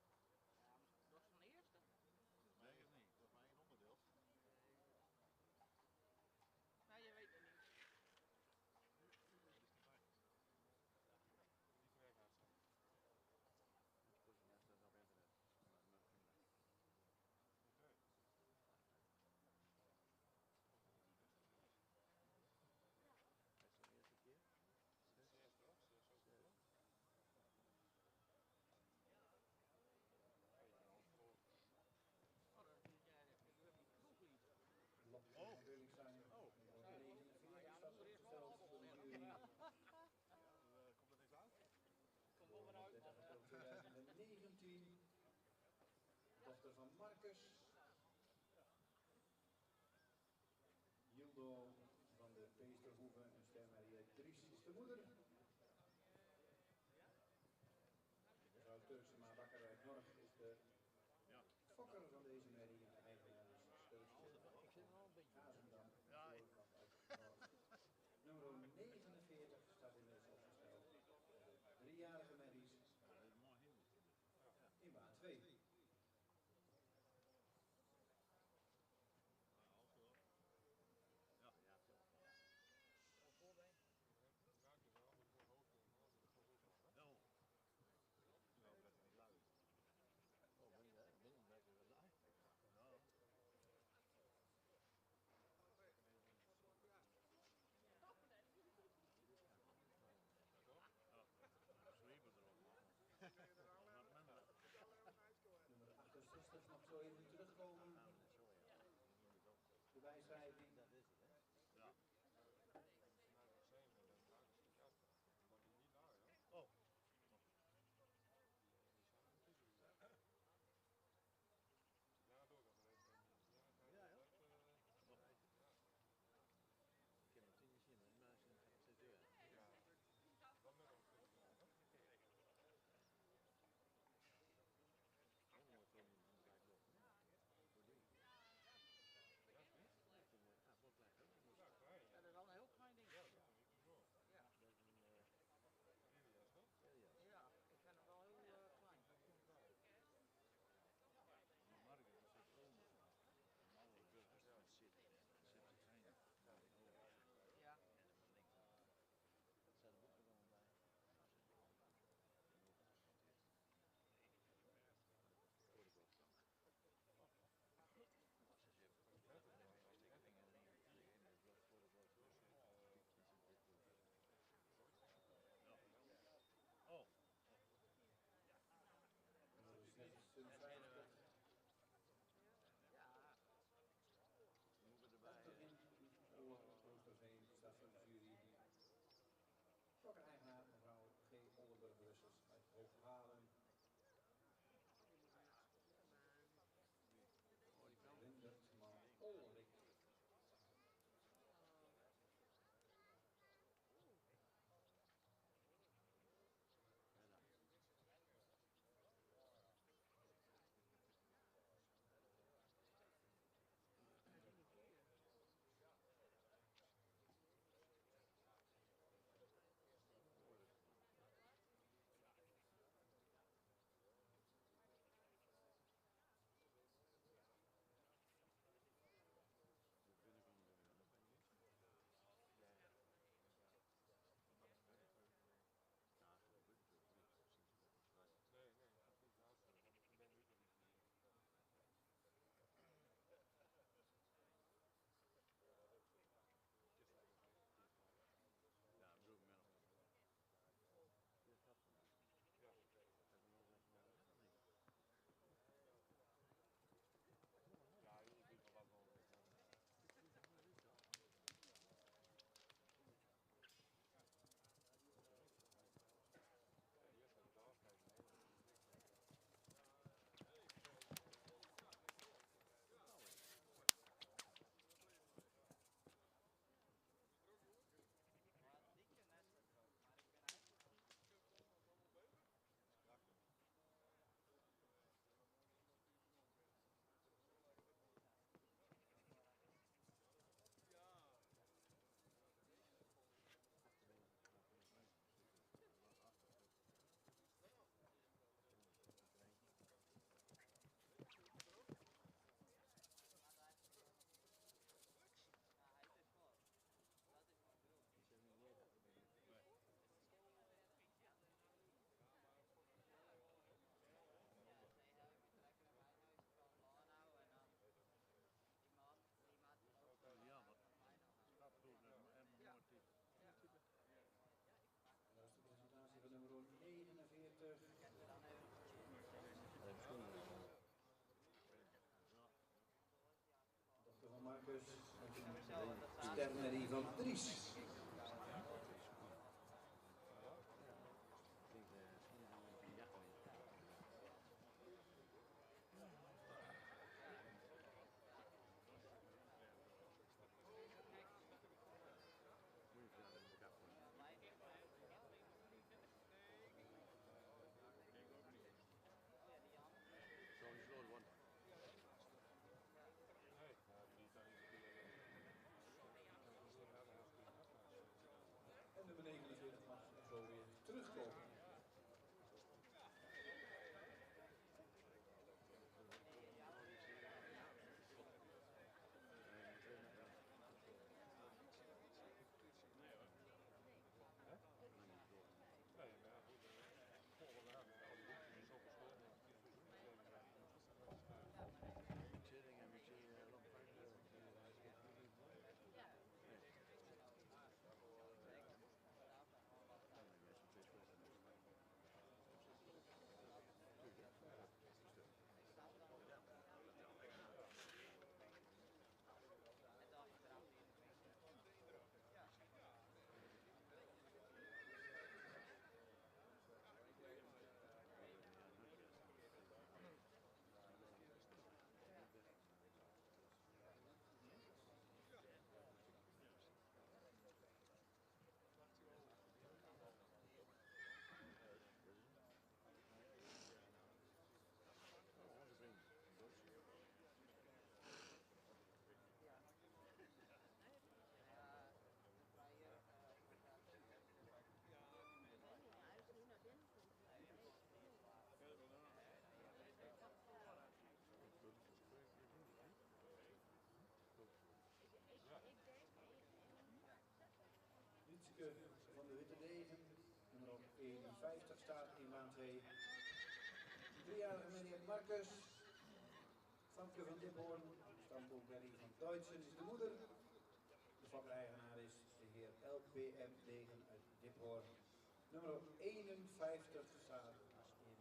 Komt er niks uit? Kom bovenuit. 30 april 2019. Dochter van Marcus. Hildo van de Peesterhoeve en Stermarie Dries is de moeder. Mevrouw Turksema Bakker uit Norg is de fokker van deze merrie en de eigenaar is Steusje Gazendam, voorkant uit Norg. Nummer 49 staat inmiddels opgesteld voor de 3-jarige merries in baan 2. Marcus met een sterrenmerrie van Dries. En nummer 49 mag zo weer terugkomen. Lietske van de Witte Degen, nummer 51 staat in baan 2. 3-jarige meneer Marcus. Famke van Diphoorn, stamboom Benny van Duitsen is de moeder. De fokkereigenaar is de heer LPM Degen uit Diphoorn. Nummer 51 staat in baan 2.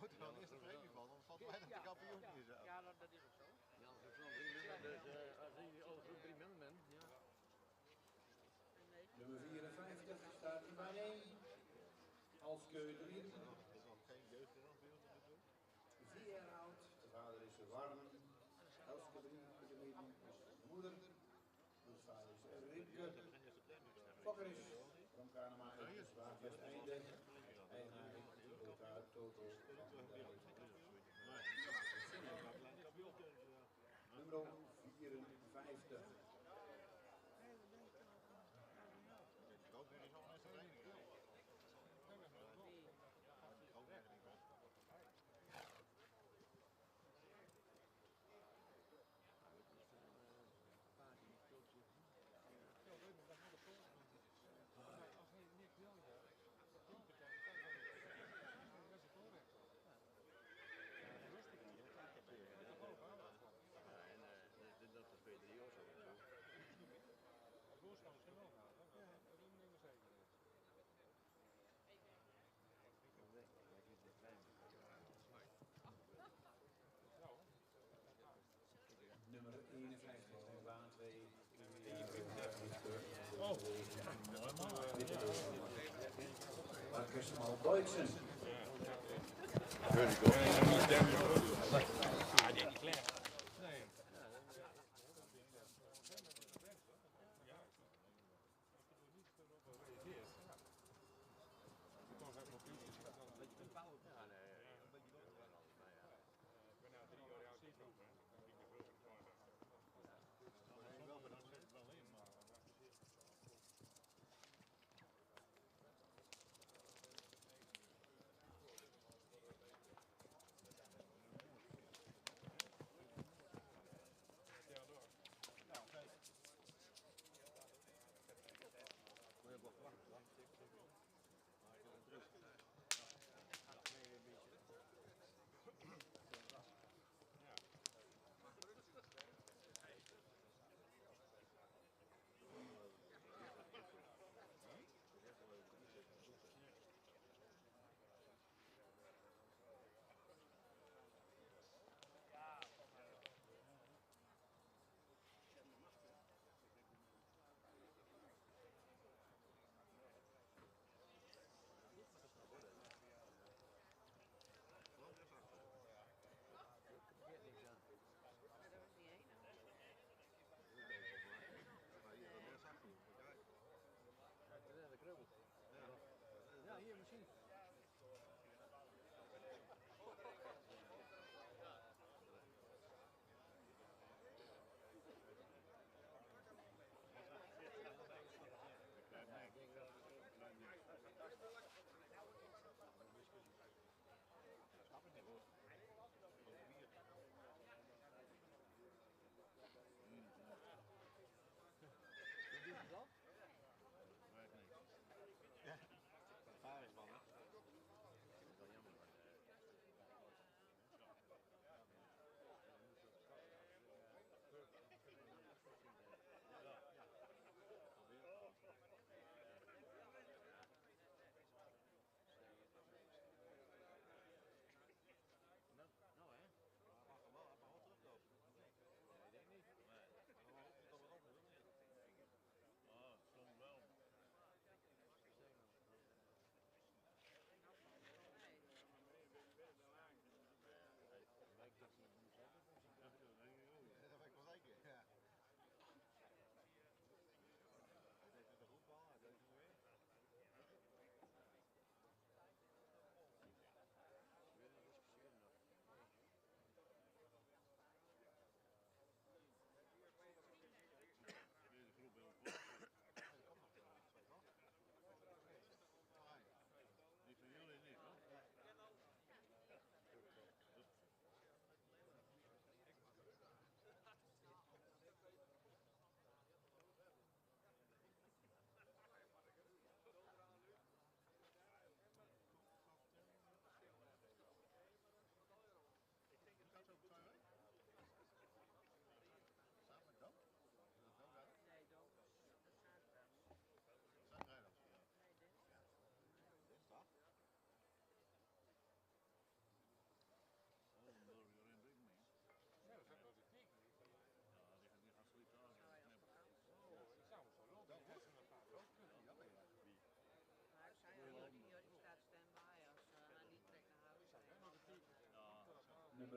Moet er gewoon eerst een premie van, anders valt bijna de kampioen hier zo. Ja, dat is ook zo. Ja, als je zo'n 3 minuten, dus als je al zo'n 3 minuten bent, ja. Nummer 54 staat in baan 1. Alskeu de Wier. Er is nog geen jeugd in ons bij ons op de 4 jaar oud. De vader is warm. Elske de Wier is de moeder. De vader is Ripke. Fokker is van Kanema is Waagwest Einde. Eigenaar Lothar Toto van der Heijden. Nummer 54. Ook weer eens al mensen brengen. Ook weer niet van. Dat is Peter Jos ook zo. Nummer 51 in baan 2. Marcus van Duitsen.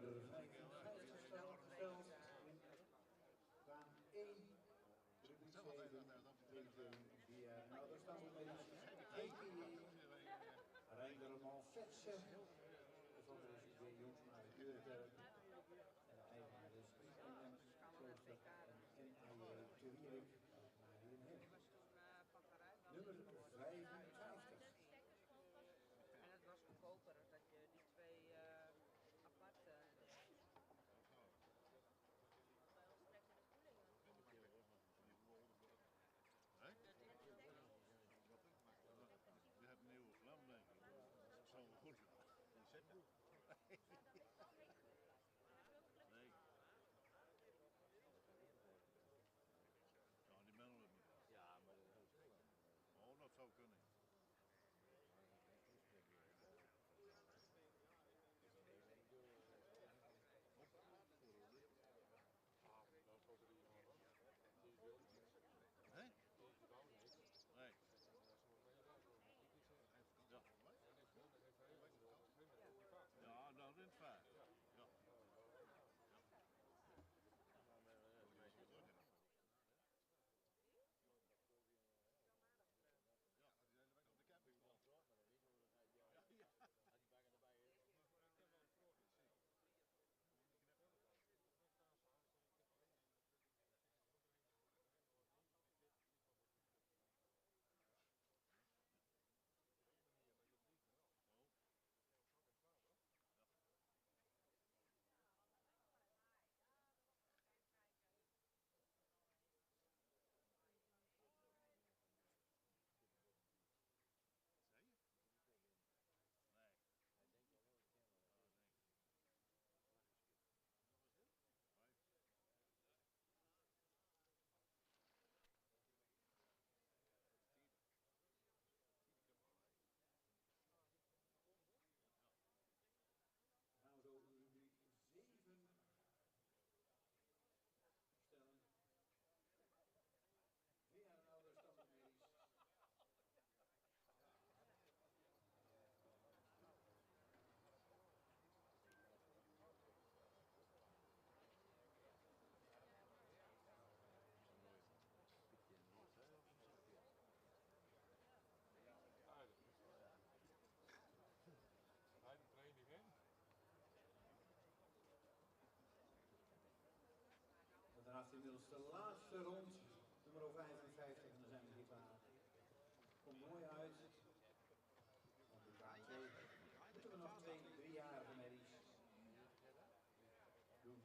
nummer 55 stelt in baan 1, rubriek 7, mededeling via een autostandopmerking. Rijnderman Vetsen, van de RCD Jongsma de Keurenterp. Eigenaar is INM Klooster en NAJ te Wierik, maar hier in Hem. Nummer 55. En het was goedkoper dat je die twee apart deed. Hé? Je hebt een nieuwe vlam, denk ik. Dat zal wel goed gaan. Nee. Nou, die mannen het niet. Ja, maar dat is ook wel. Oh, dat zou kunnen. Hé? Nee. Ja. Ja, nou, dat is vaak. Ja. Ja, die hele weg op de camping. Ja, ja. Die bagger erbij is. Zei je? Nee. Hij denkt wel wel bekend. Oh, nee. Wat was dit? Vijf. Dan gaan we zo rubriek 7 stellen. Via een autostandopmerking. Hij de training in. En daarnaast inmiddels de laatste rond, nummer 55, en dan zijn we hier klaar. Komt mooi uit. Want in baan 2 moeten we nog 2-3-jarige merries doen.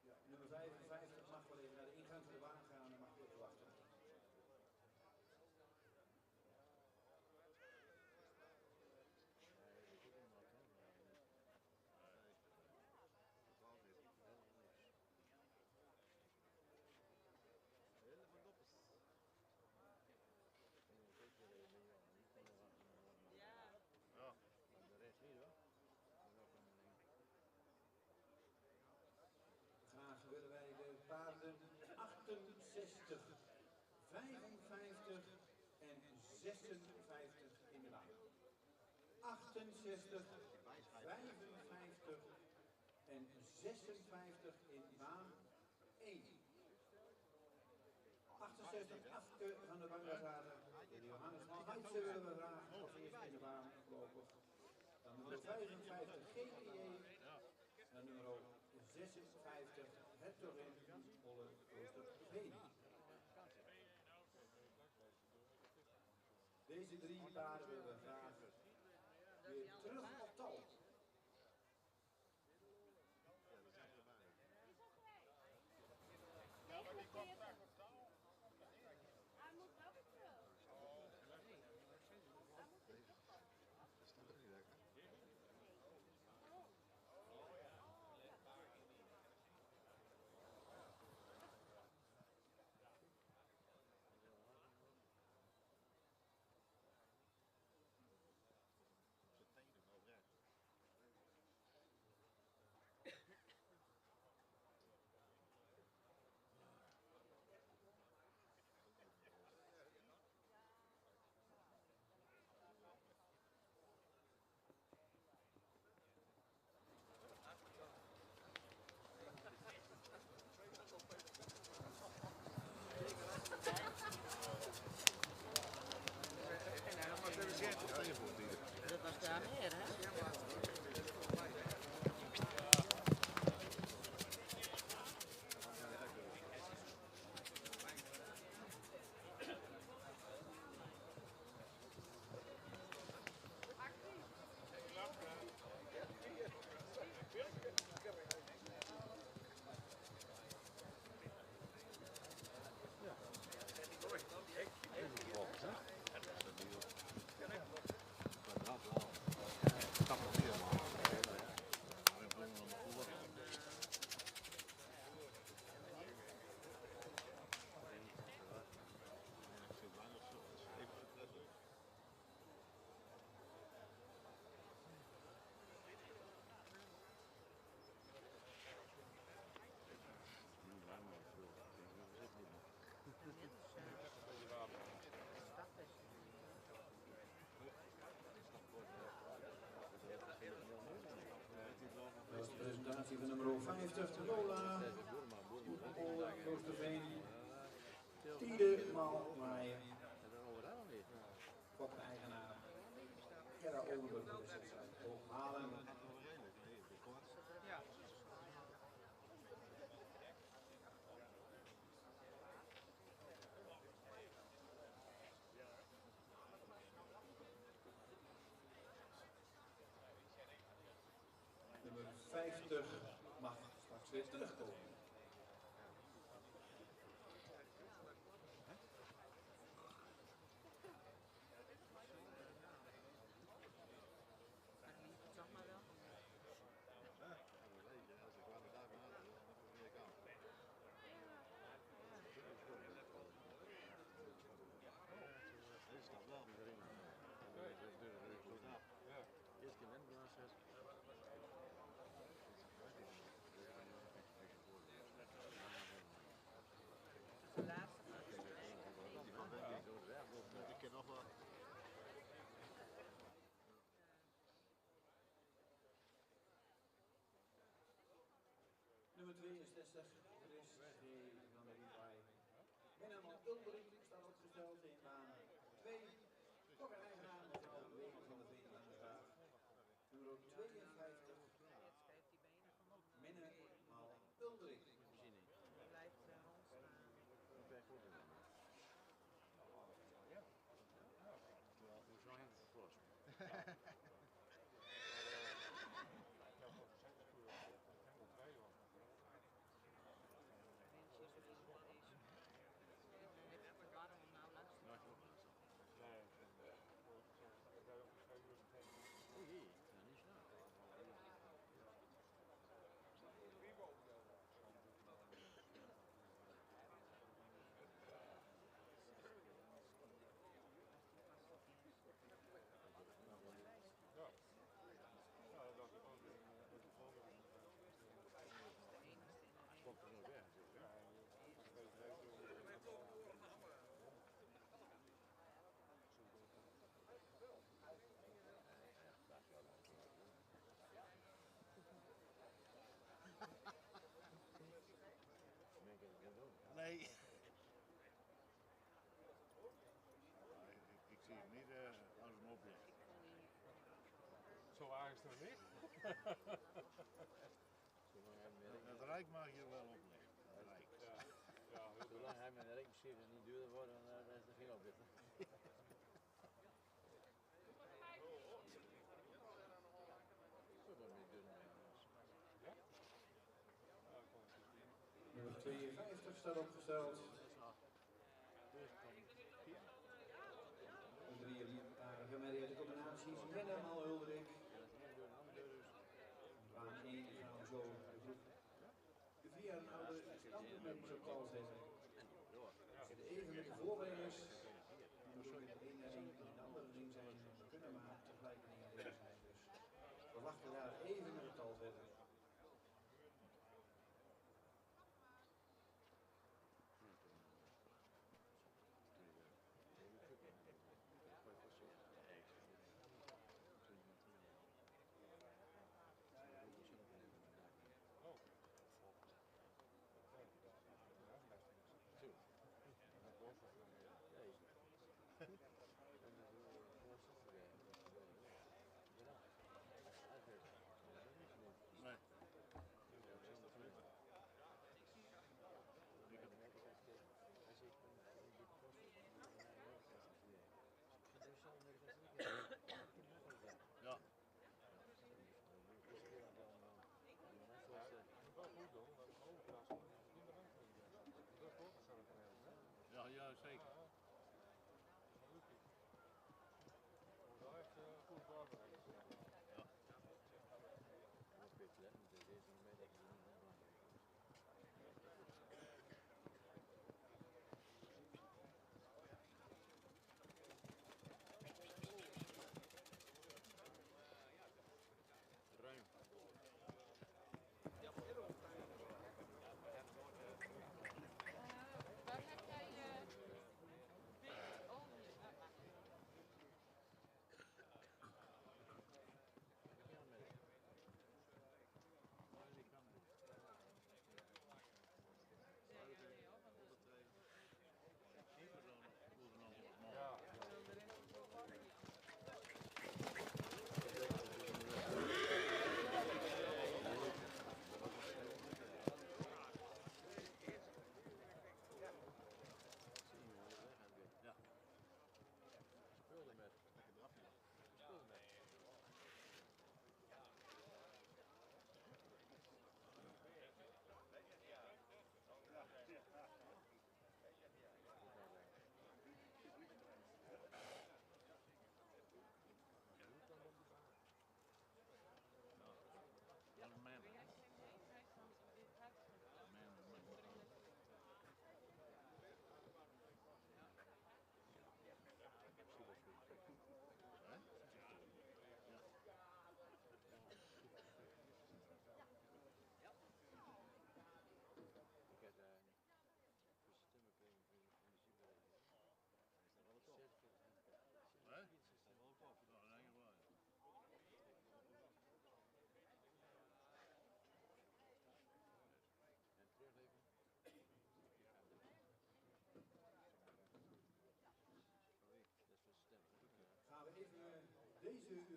Ja, nummer 55 mag wel even naar de ingang van de baan gaan en mag even wachten. Ja. Ja. Maar de rest niet hoor. Graag willen wij de paarden 68, 55 en 56 in de baan. 68, 55 en 56 in baan 1. 68 Afke van de Bangazaden. De Johannes van Heitse willen we vragen als eerste in de baan lopen. Dan nummer 55 GPJ. En nummer 56 Hertogin Holle Kloosterveen. Deze 3 paarden willen we graag weer terug op tal. Nee, maar die komt daar op touw. Hij moet wel weer terug. Hij moet weer terug. Dat staat ook niet lekker. Zijn tenen wel recht. organisatie van nummer 50, Lola, Kloosterveen, Tiede Maalmaier, fokkeneigenaar, Gerda Oldenburg, de wedstrijd Hooghalen. Nummer 50 mag straks weer terugkomen. Zeg maar wel. De laatste Ik ken nog wel. Nummer 62, Chris G. van der Rietvij. Benjamin Ulbrich staat opgesteld in baan 2. Fokkeneigenaar mevrouw Wegen van de Veen aan de Graaf. Nummer 52, Minne Maal Ulbrich. blijft rondstaan. Waarom nou luisteren? Nee. Ik zie hem niet als een oplossing. Zo erg is het nog niet. Het Rijk mag je wel opleggen. Het Rijk. Ja, heel Zolang hij met een rekenschip niet duurder wordt, dan is er geen oplossing. Nummer 52 staat opgesteld. De 3-jarige Mariette combinaties Minne Maal Ulbrich. Baan 1 gaan we zo de groep. De 4 jaar oude kampioenmeters op tal zetten. De even met de voorbereiders. Die moeten in de ene ring en in de andere ring zijn. Kunnen maar tegelijk in één ring zijn. Dus we wachten daar even met het tal zetten. Nee.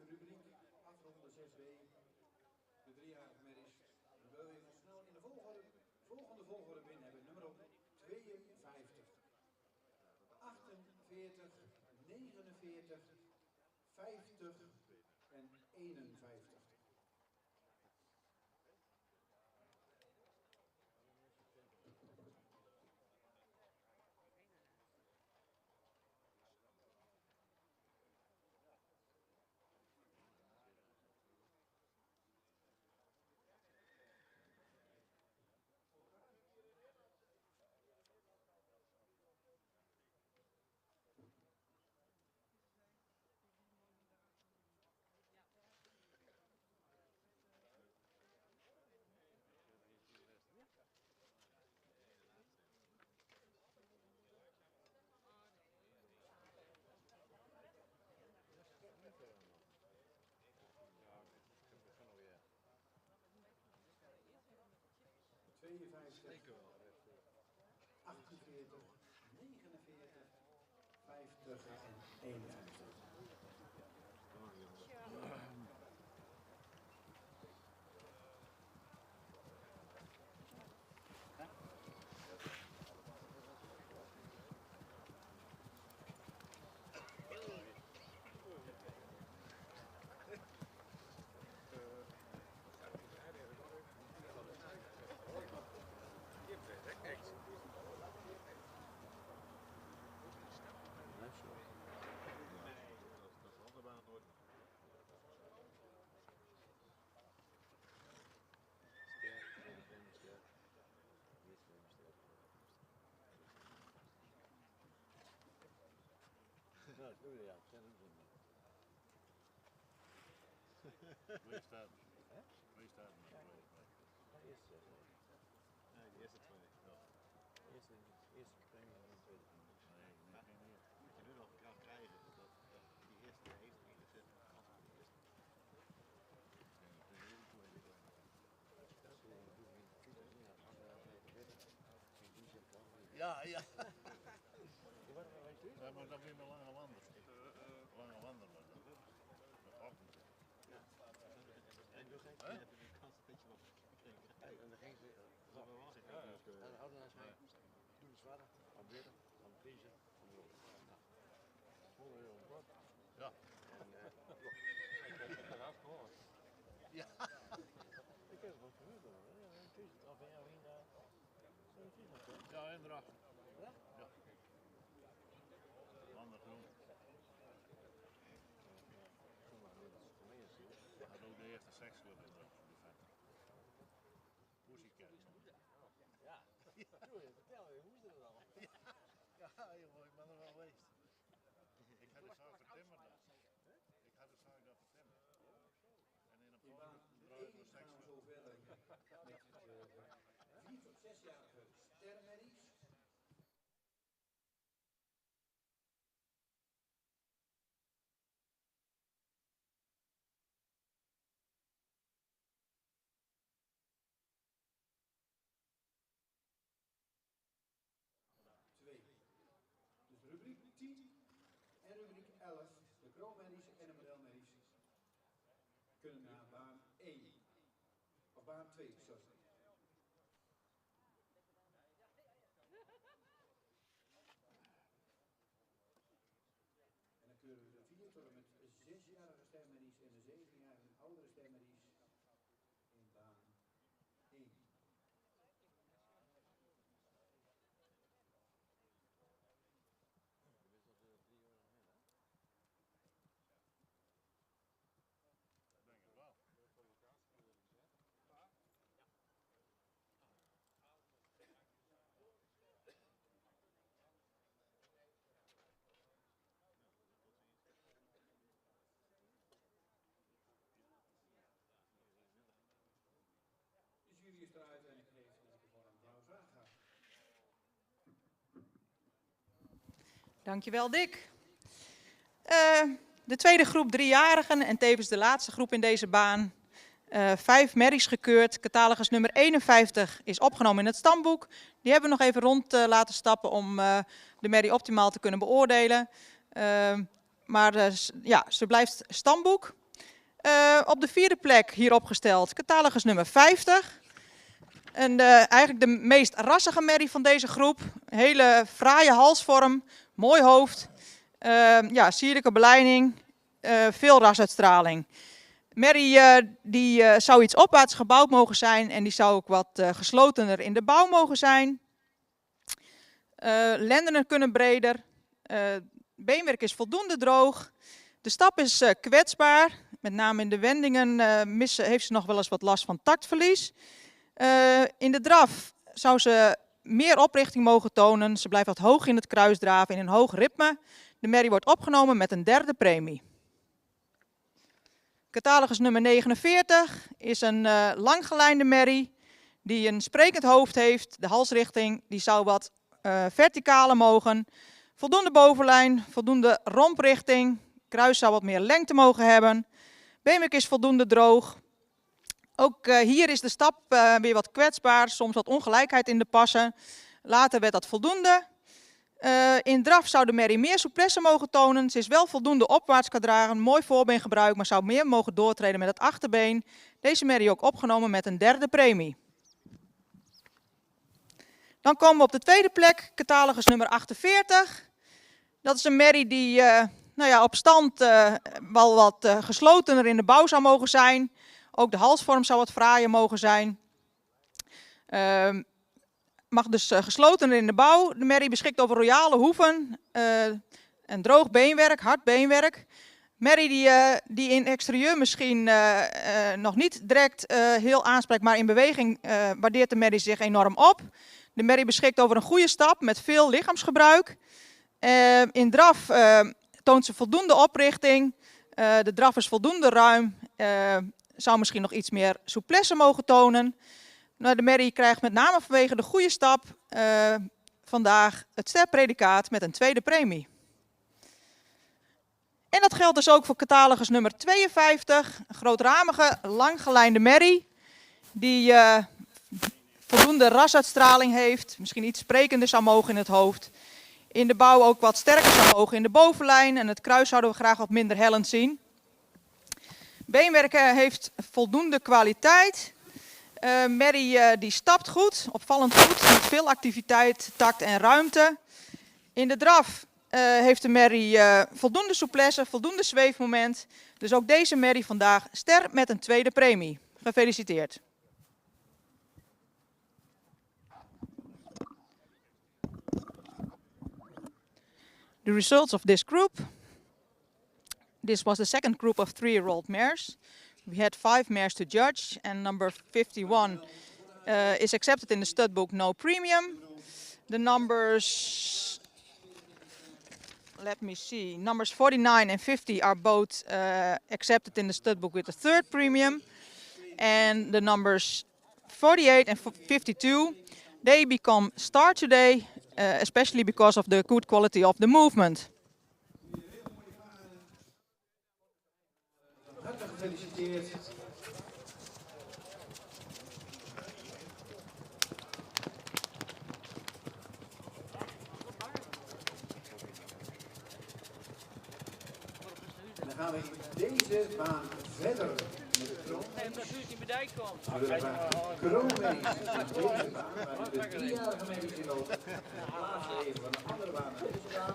rubriek afronden 6B. De driejarige merries. Dan wil je nog snel in de volgende volgorde binnen hebben. Nummer 52, 48, 49, 50 en 51. Zeker wel. 48, 49, 50 en 51. Nou, dat doe je ja. Waar staat? Hè? Waar staat? De eerste. Nee, de eerste twee. Ja. Eerste premie en de tweede premie. Nee, geen meer. Wat je nu nog kan krijgen, is dat die eerste heeft in de zet kans voor de eerste. En dat kun je heel goed in de ja, ja. Ja, maar dat weer met lange wanders. Lange wanders was dat. Met ochtend. Ja. En toen ging je een kans een beetje wat gekregen. En dan ging ze. Dat was ik. En de oude naast mij. Doe het zwaarder. Aan binnen. Aan vriezen. Aan de rol. Ja. En ik heb het afgehoord. Ja. Ik heb het wat gehuurd hoor. Of een jaar heen daar. Ja, inderdaad. Ja? Ja. Ander groen. Dat had ook de eerste seksclub in de Pussycat. Ja. Vertel je, hoe is het dan? Ja, joh, ik ben er wel geweest. Ik had de zaak vertimmerd. Ik had de zaak daar vertimmerd. En in een poging draait voor gaan we zo verder met de 4 tot 6-jarige sterrenmerries. Dus rubriek 10 en rubriek 11, de kroonmerries en de modelmerries, kunnen naar baan 1. Of baan 2, sorry. En dan keuren we de 4 tot en met 6-jarige sterrenmerries en de 7-jarige oudere sterrenmerries in baan 1. denk het wel. De jury is eruit en ik geef de microfoon aan mevrouw Zaga. Dankjewel Dick. De tweede groep 3-jarigen en tevens de laatste groep in deze baan. 5 merries gekeurd. Catalogus nummer 51 is opgenomen in het stamboek. Die hebben we nog even rond laten stappen om de merrie optimaal te kunnen beoordelen. Maar ja, ze blijft stamboek. Op de vierde plek hier opgesteld, catalogus nummer 50. En eigenlijk de meest rassige merrie van deze groep. Hele fraaie halsvorm, mooi hoofd, ja, sierlijke beleiding, veel rasuitstraling. Merrie die zou iets opwaarts gebouwd mogen zijn en die zou ook wat geslotener in de bouw mogen zijn. Lendenen kunnen breder, beenwerk is voldoende droog, de stap is kwetsbaar, met name in de wendingen heeft ze nog wel eens wat last van taktverlies. In de draf zou ze meer oprichting mogen tonen, ze blijft wat hoog in het kruisdraven in een hoog ritme. De merrie wordt opgenomen met een derde premie. Catalogus nummer 49 is een langgelijnde merrie die een sprekend hoofd heeft. De halsrichting die zou wat verticaler mogen. Voldoende bovenlijn, voldoende romprichting. Kruis zou wat meer lengte mogen hebben. Beenwerk is voldoende droog. Ook hier is de stap weer wat kwetsbaar, soms wat ongelijkheid in de passen. Later werd dat voldoende. In draf zou de merrie meer souplesse mogen tonen. Ze is wel voldoende opwaarts kan dragen, mooi voorbeengebruik, maar zou meer mogen doortreden met het achterbeen. Deze merrie ook opgenomen met een derde premie. Dan komen we op de tweede plek, catalogus nummer 48. Dat is een merrie die nou ja, op stand wel wat geslotener in de bouw zou mogen zijn. Ook de halsvorm zou wat fraaier mogen zijn. Mag dus geslotener in de bouw. De merrie beschikt over royale hoeven en droog beenwerk, hard beenwerk. Merrie die in exterieur misschien nog niet direct heel aanspreekt, maar in beweging waardeert de merrie zich enorm op. De merrie beschikt over een goede stap met veel lichaamsgebruik. In draf toont ze voldoende oprichting. De draf is voldoende ruim. Zou misschien nog iets meer souplesse mogen tonen. Nou, de merrie krijgt met name vanwege de goede stap vandaag het sterpredicaat met een tweede premie. En dat geldt dus ook voor catalogus nummer 52. Een grootramige, langgelijnde merrie. Die voldoende rasuitstraling heeft. Misschien iets sprekender zou mogen in het hoofd. In de bouw ook wat sterker zou mogen in de bovenlijn. En het kruis zouden we graag wat minder hellend zien. Beenwerk heeft voldoende kwaliteit. Merrie die stapt goed, opvallend goed, met veel activiteit, tact en ruimte. In de draf heeft de merrie voldoende souplesse, voldoende zweefmoment. Dus ook deze merrie vandaag ster met een tweede premie. Gefeliciteerd. The results of this group. This was the second group of 3-year-old mares. We had 5 mares to judge, and number 51 is accepted in the stud book, no premium. The numbers, let me see, numbers 49 and 50 are both accepted in the stud book with a third premium. And the numbers 48 and 52, they become star today, especially because of the good quality of the movement. Hartelijk gefeliciteerd. En dan gaan we in deze baan verder met de kroon. Nee, omdat u niet bij dijk komt. De kroonrace in deze baan, waar de 3-jarige meisjes in lopen. Laatste even van de andere baan naar deze baan.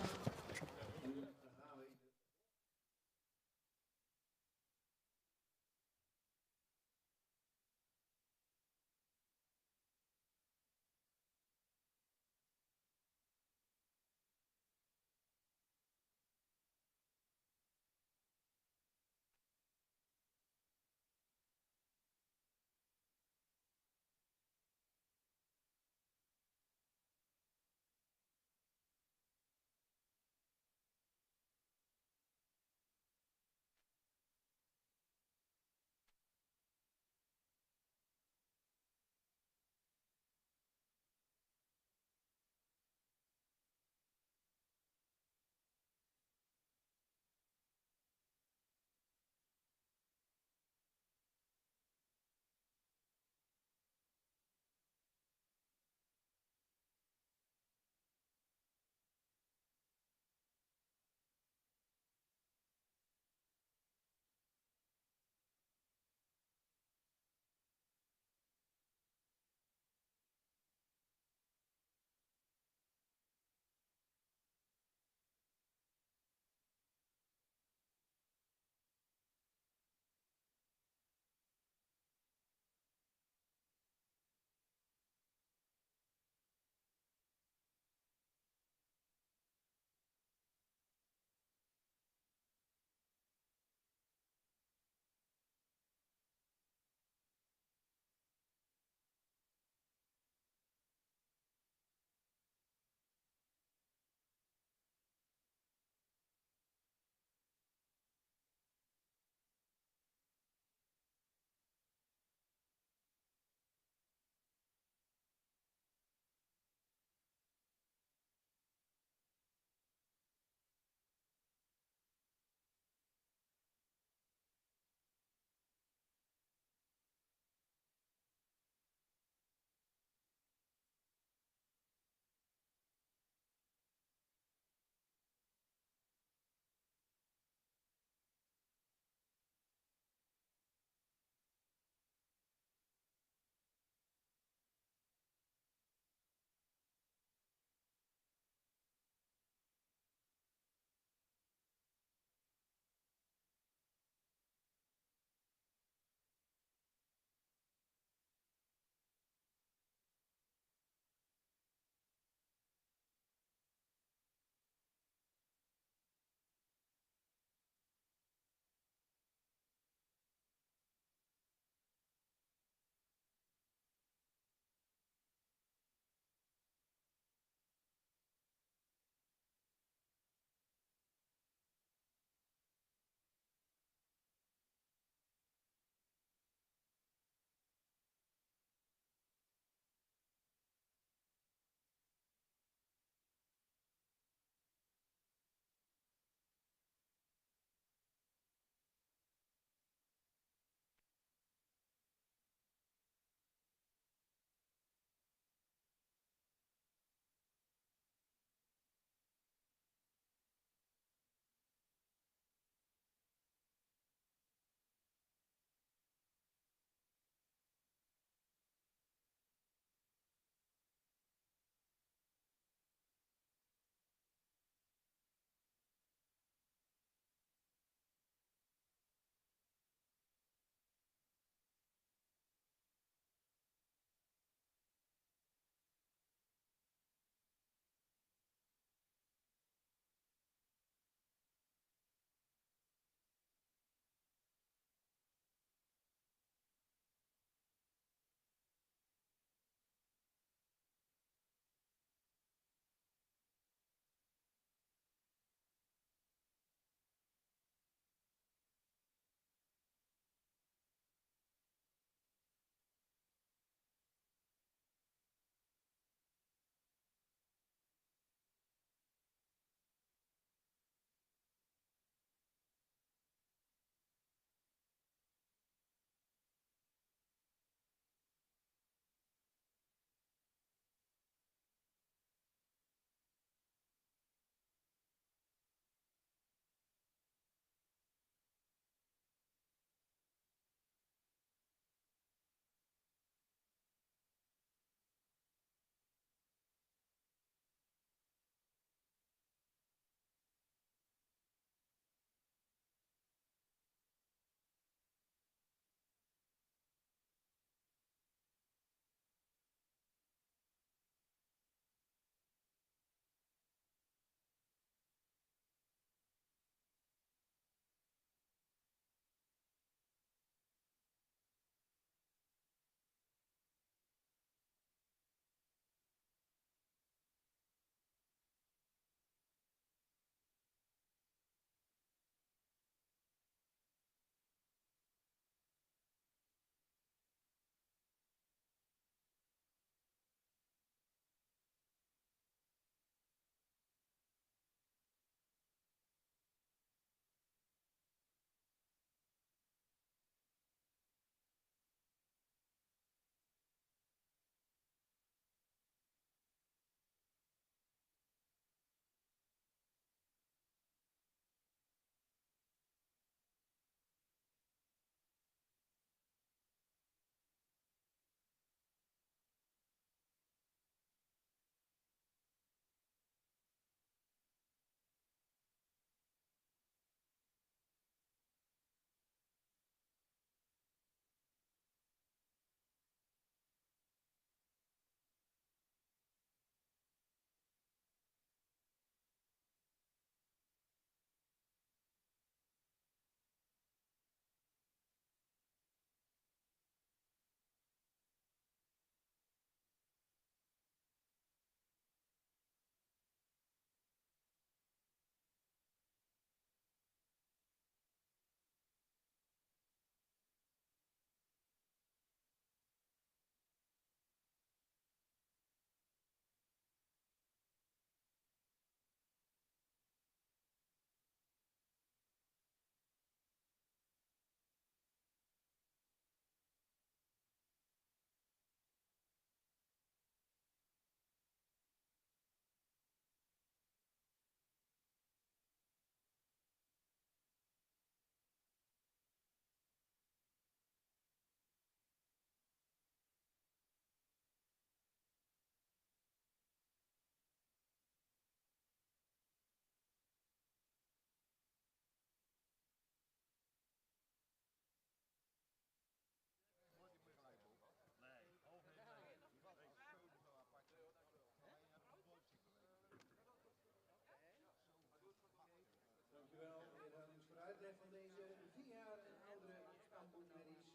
Terwijl de herhaling voor uitleg van deze 4 jaar en oudere stamboekmerries,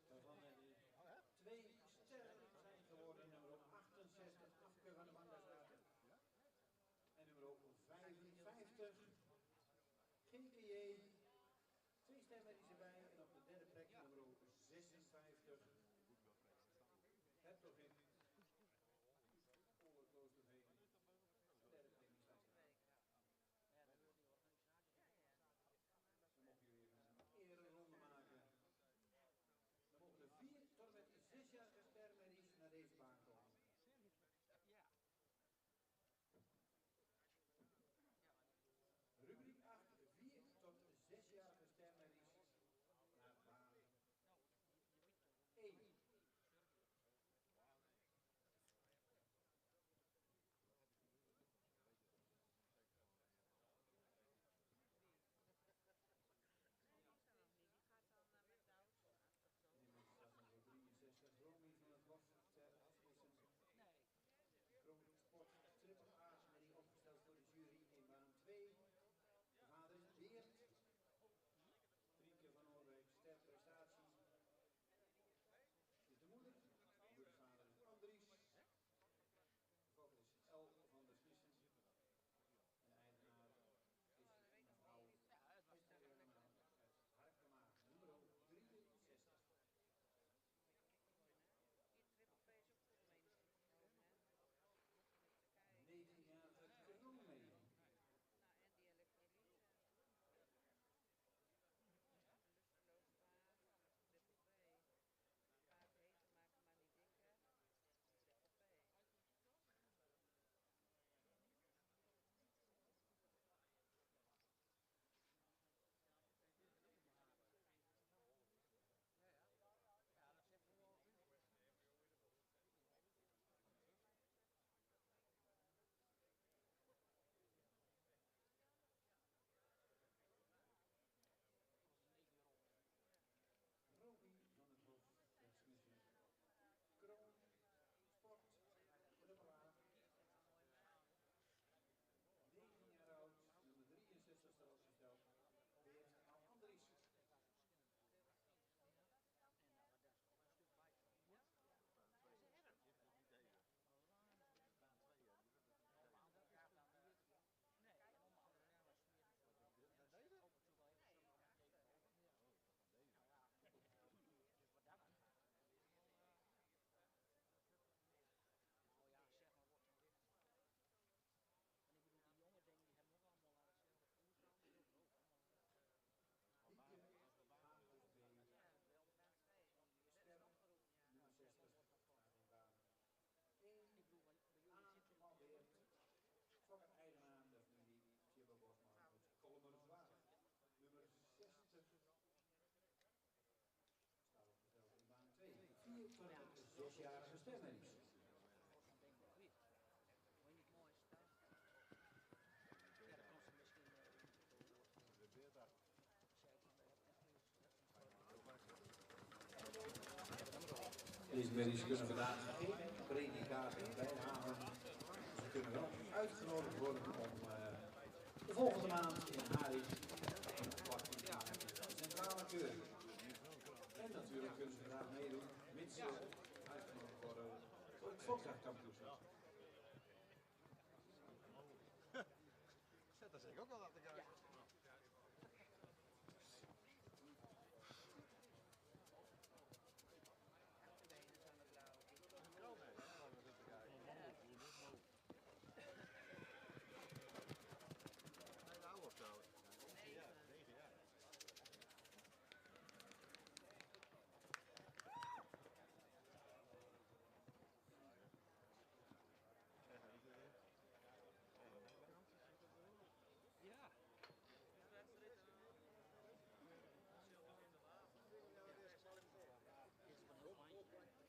waarvan er 2 sterren zijn geworden, nummer 68 Afke van de Mangaswater en nummer 55 GKJ. 2 stemmerries erbij en op de derde plek nummer 56 Hertogin Ole Kloosterveen. De derde plek die staat erbij. Dan mogen jullie even een ereronde maken. Dan mogen er 4 tot en met 6-jarige stermerries naar deze baan komen. Rubriek 8, 4 tot 6-jarige stermerries naar baan 1. Nummer 63 Romy van het Hof ter afwissing. Kroon Sport Triple A serie opgesteld voor de jury in baan 2. De vader is Beert. Trieke van Oorwijk, ster prestatie. De moeder, de vader is Andries. De vader is El van der Slissen. En de eigenaar is mevrouw Esther Jongeman uit Harkema, nummer 63. Kijk. 19-jarige Kroonmee. Nou, en die elektrolyten. Lusteloos paard, triple P. Paard heten maken maar niet dikker. Triple P. Ja, dat zegt gewoon. Romy van het Hof der Slissen. Kroon Sport Triple A. 19 jaar oud, nummer 63 staat opgesteld. Beert Andries. Nee, normaal. Ja, maar smeren voor deze? Op het wel even zo gekeken. Dus wat dat aan gaat. Oh ja, zeg maar, wordt zo'n licht. En ik bedoel, die jonge dingen die hebben ook allemaal aan hetzelfde voerzaam. Die ook allemaal aan het... Ja, wel baan 2. Dat is opgeroepen, ja. Nummer 60 staat in baan 1. Ik bedoel, bij jullie zit er Aan Beert. Fokker eigenaar de familie Tjibbe Bosman uit Kolmerswaard. Nummer 60 staat opgesteld in baan 2. 4 tot en met 6-jarige stemmerries. Mooi niet mooi staan. Ja, dan kan ze misschien... Deze merries kunnen vandaag geen predicaten bijhouden. Ze kunnen wel uitgenodigd worden om de volgende maand in Haring een plakje te maken in de centrale keuring. En natuurlijk kunnen ze graag meedoen, mits ze uitgenodigd worden voor het Volksjachtkampioenschap. Dat zeg ik ook wel dat ik uit. Ja.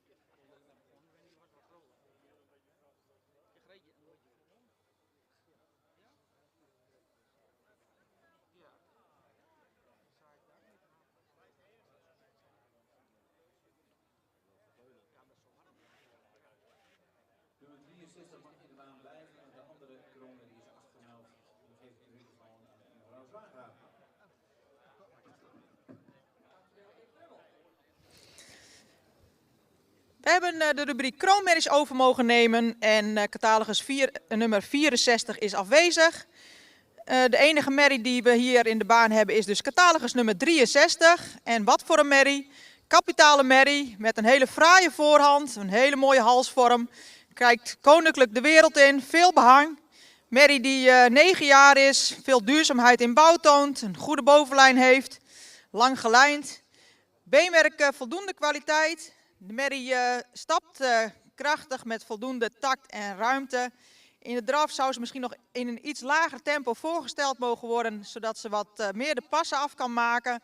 Dit is een heel lijntje. Ik ben begonnen en die was wat groter. Je reed je een beetje voorom. Ja? Ja. Zou ik daar niet gaan? Ja, dat is zo warm. Nummer 63 mag in de baan blijven en de andere kronen die is afgemeld. Dan geef ik de microfoon aan mevrouw vraag aan. We hebben de rubriek kroonmerries over mogen nemen en catalogus nummer 64 is afwezig. De enige merrie die we hier in de baan hebben is dus catalogus nummer 63. En wat voor een merrie? Kapitale merrie met een hele fraaie voorhand, een hele mooie halsvorm. Kijkt koninklijk de wereld in, veel behang. Merrie die 9 jaar is, veel duurzaamheid in bouw toont, een goede bovenlijn heeft, lang gelijnd. Beenwerk voldoende kwaliteit. De merrie stapt krachtig met voldoende tact en ruimte. In de draf zou ze misschien nog in een iets lager tempo voorgesteld mogen worden, zodat ze wat meer de passen af kan maken.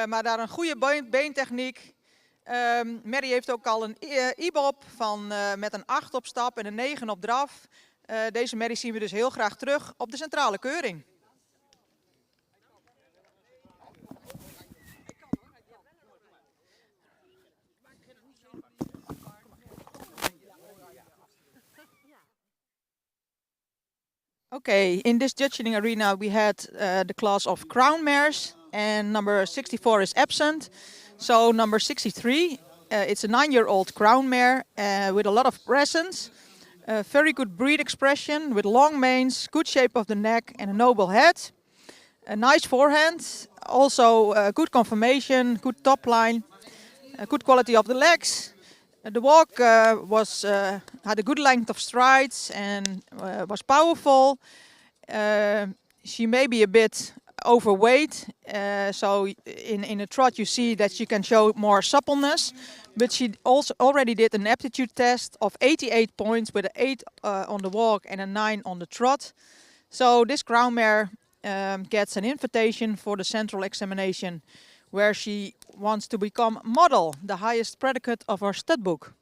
Maar daar een goede beentechniek. Merrie heeft ook al een IBOP met een 8 op stap en een 9 op draf. Deze merrie zien we dus heel graag terug op de centrale keuring. Okay, in this judging arena we had the class of crown mares and number 64 is absent. So number 63, it's a 9-year-old crown mare with a lot of presence, very good breed expression with long manes, good shape of the neck and a noble head. A nice forehand, also good conformation, good top line, good quality of the legs. The walk had a good length of strides and was powerful. She may be a bit overweight, so in a trot you see that she can show more suppleness. But she also already did an aptitude test of 88 points with an 8 on the walk and a 9 on the trot. So this crown mare gets an invitation for the central examination, where she wants to become model, the highest predicate of her stud book.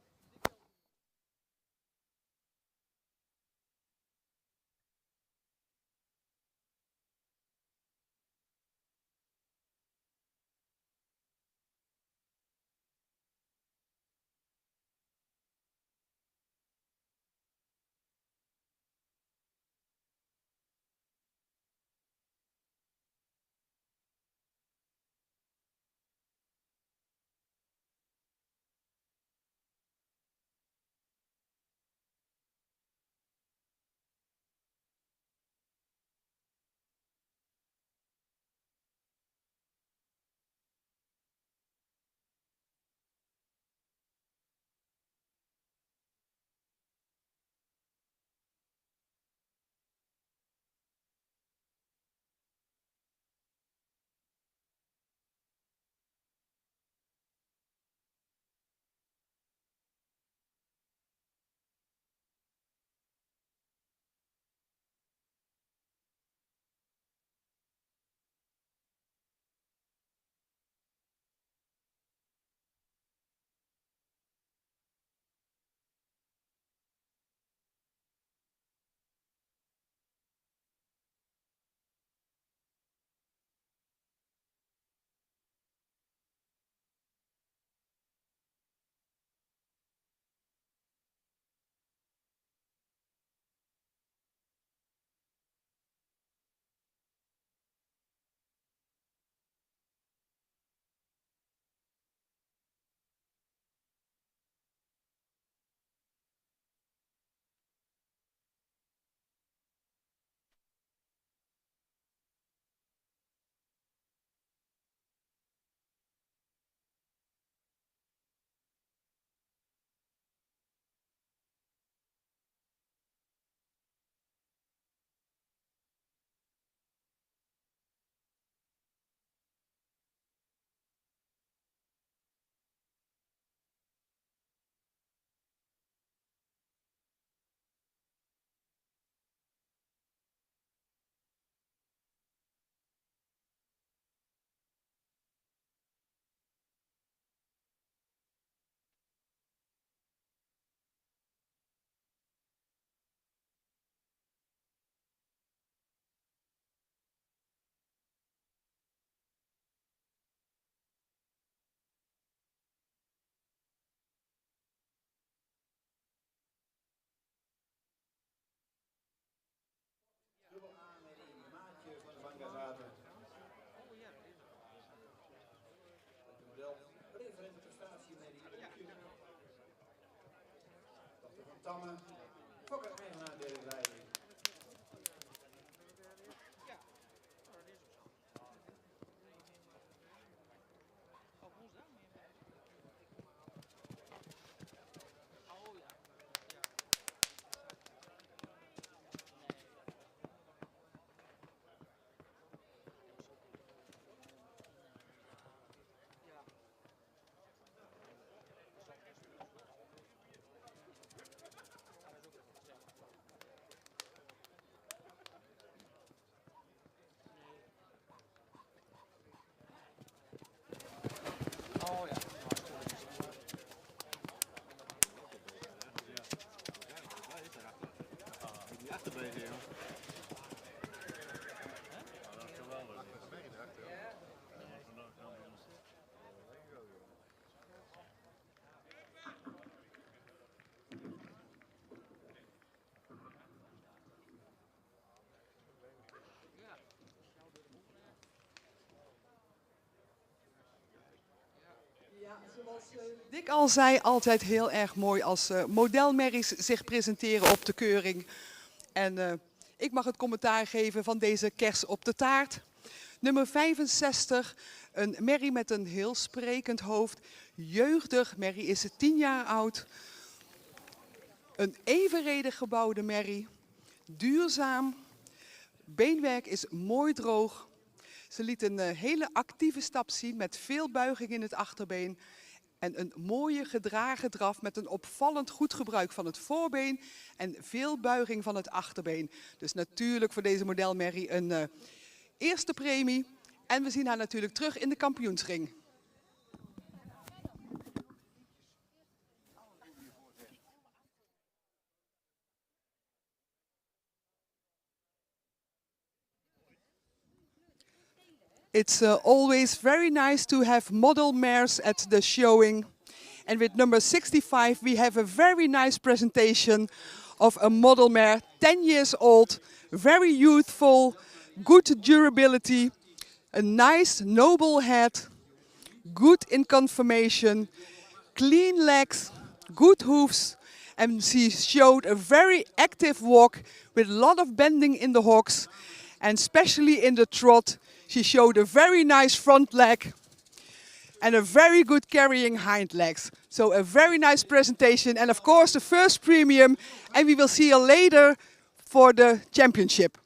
Tamme, fokker-eigenaar derde rijding. Oh ja. Die achterbenen, joh. Dat is geweldig. Ja, vandaag gaan we ons. Ja, zoals Dick al zei, altijd heel erg mooi als modelmerries zich presenteren op de keuring. En ik mag het commentaar geven van deze kers op de taart. Nummer 65, een merrie met een heel sprekend hoofd. Jeugdig, merrie is 10 jaar oud. Een evenredig gebouwde merrie. Duurzaam. Beenwerk is mooi droog. Ze liet een hele actieve stap zien met veel buiging in het achterbeen. En een mooie gedragen draf met een opvallend goed gebruik van het voorbeen en veel buiging van het achterbeen. Dus natuurlijk voor deze modelmerrie een eerste premie. En we zien haar natuurlijk terug in de kampioensring. It's always very nice to have model mares at the showing. And with number 65 we have a very nice presentation of a model mare, 10 years old, very youthful, good durability, a nice noble head, good in conformation, clean legs, good hoofs, and she showed a very active walk with a lot of bending in the hocks, and especially in the trot she showed a very nice front leg and a very good carrying hind legs. So a very nice presentation, and of course the first premium, and we will see her later for the championship.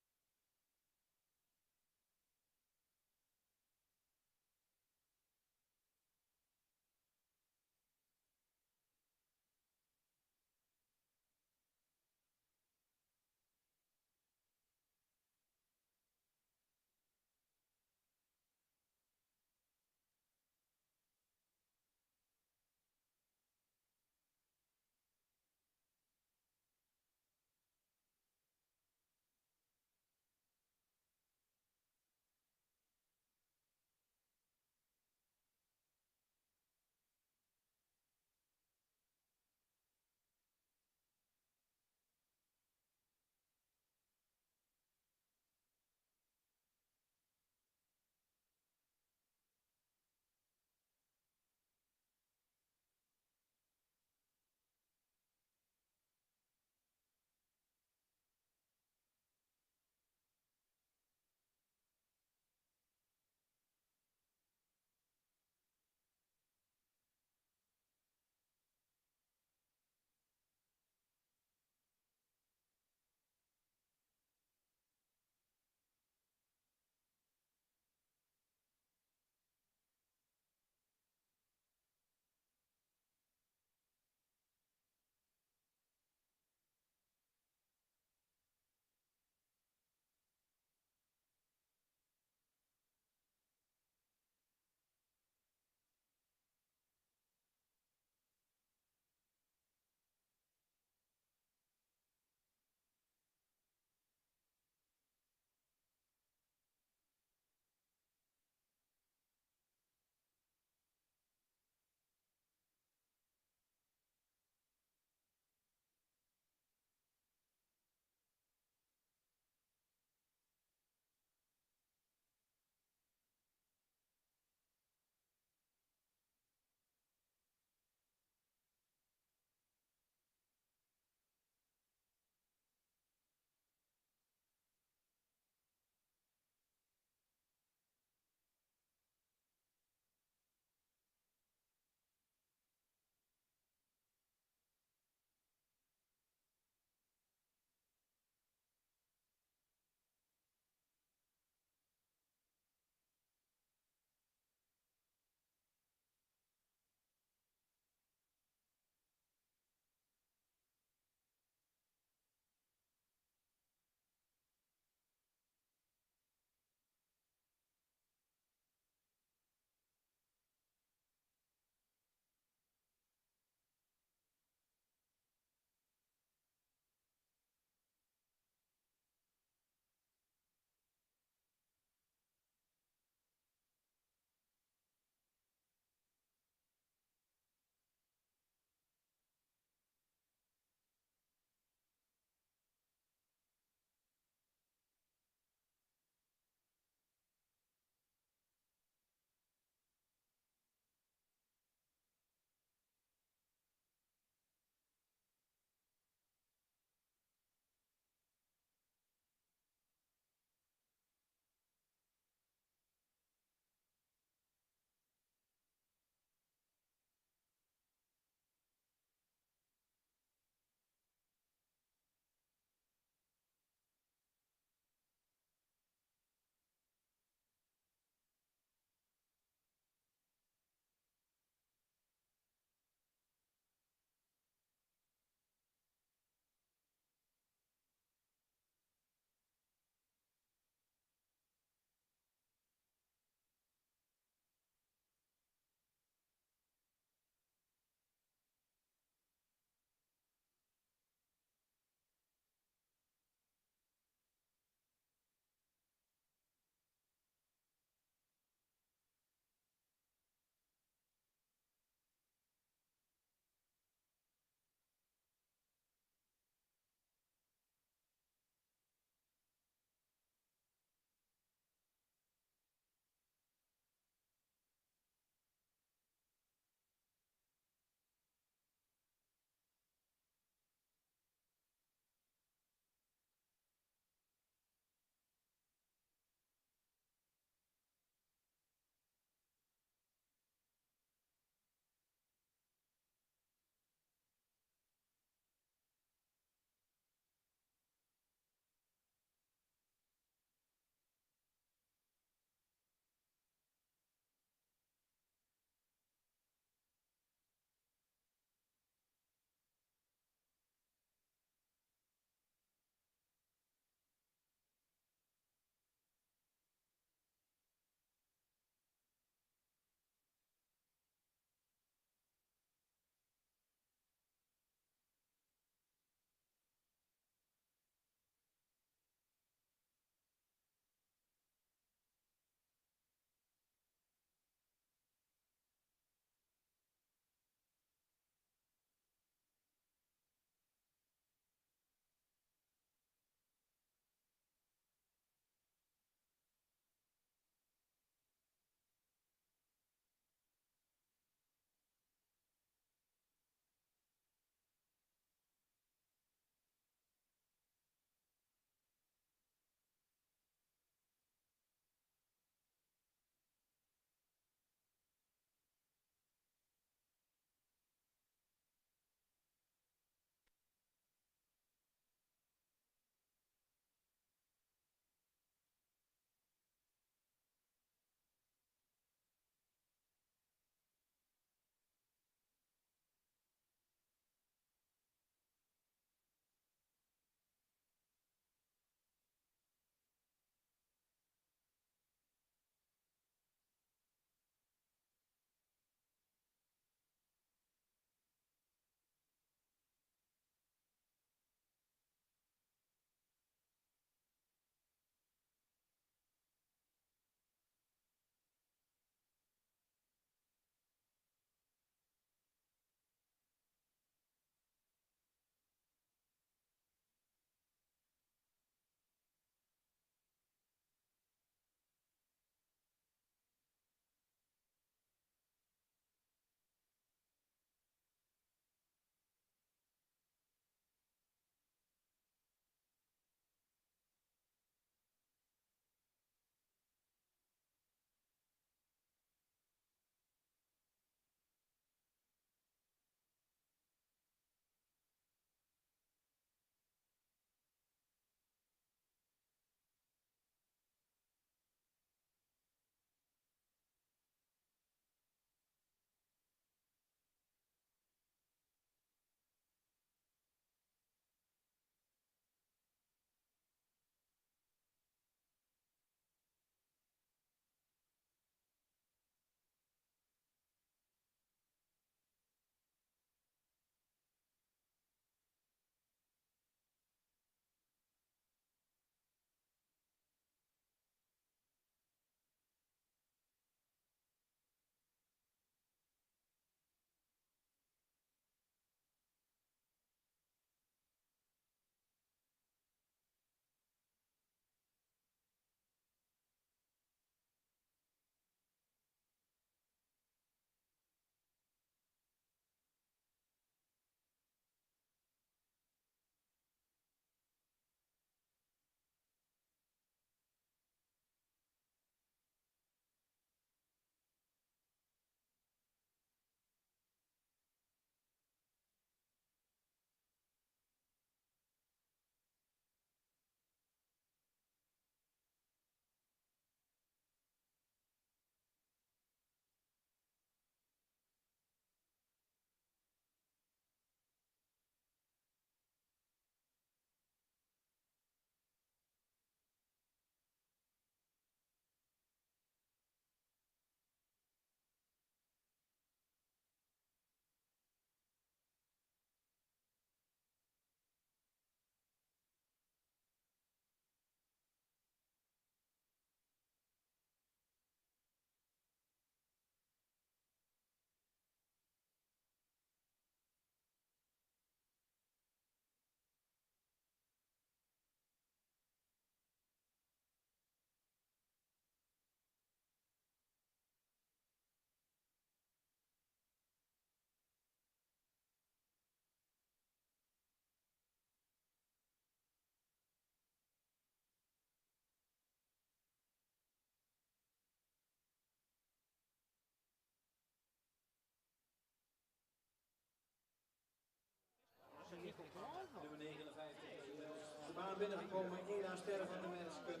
Nummer 59 is inmiddels de baan binnengekomen. Ela Sterren van de Mersken.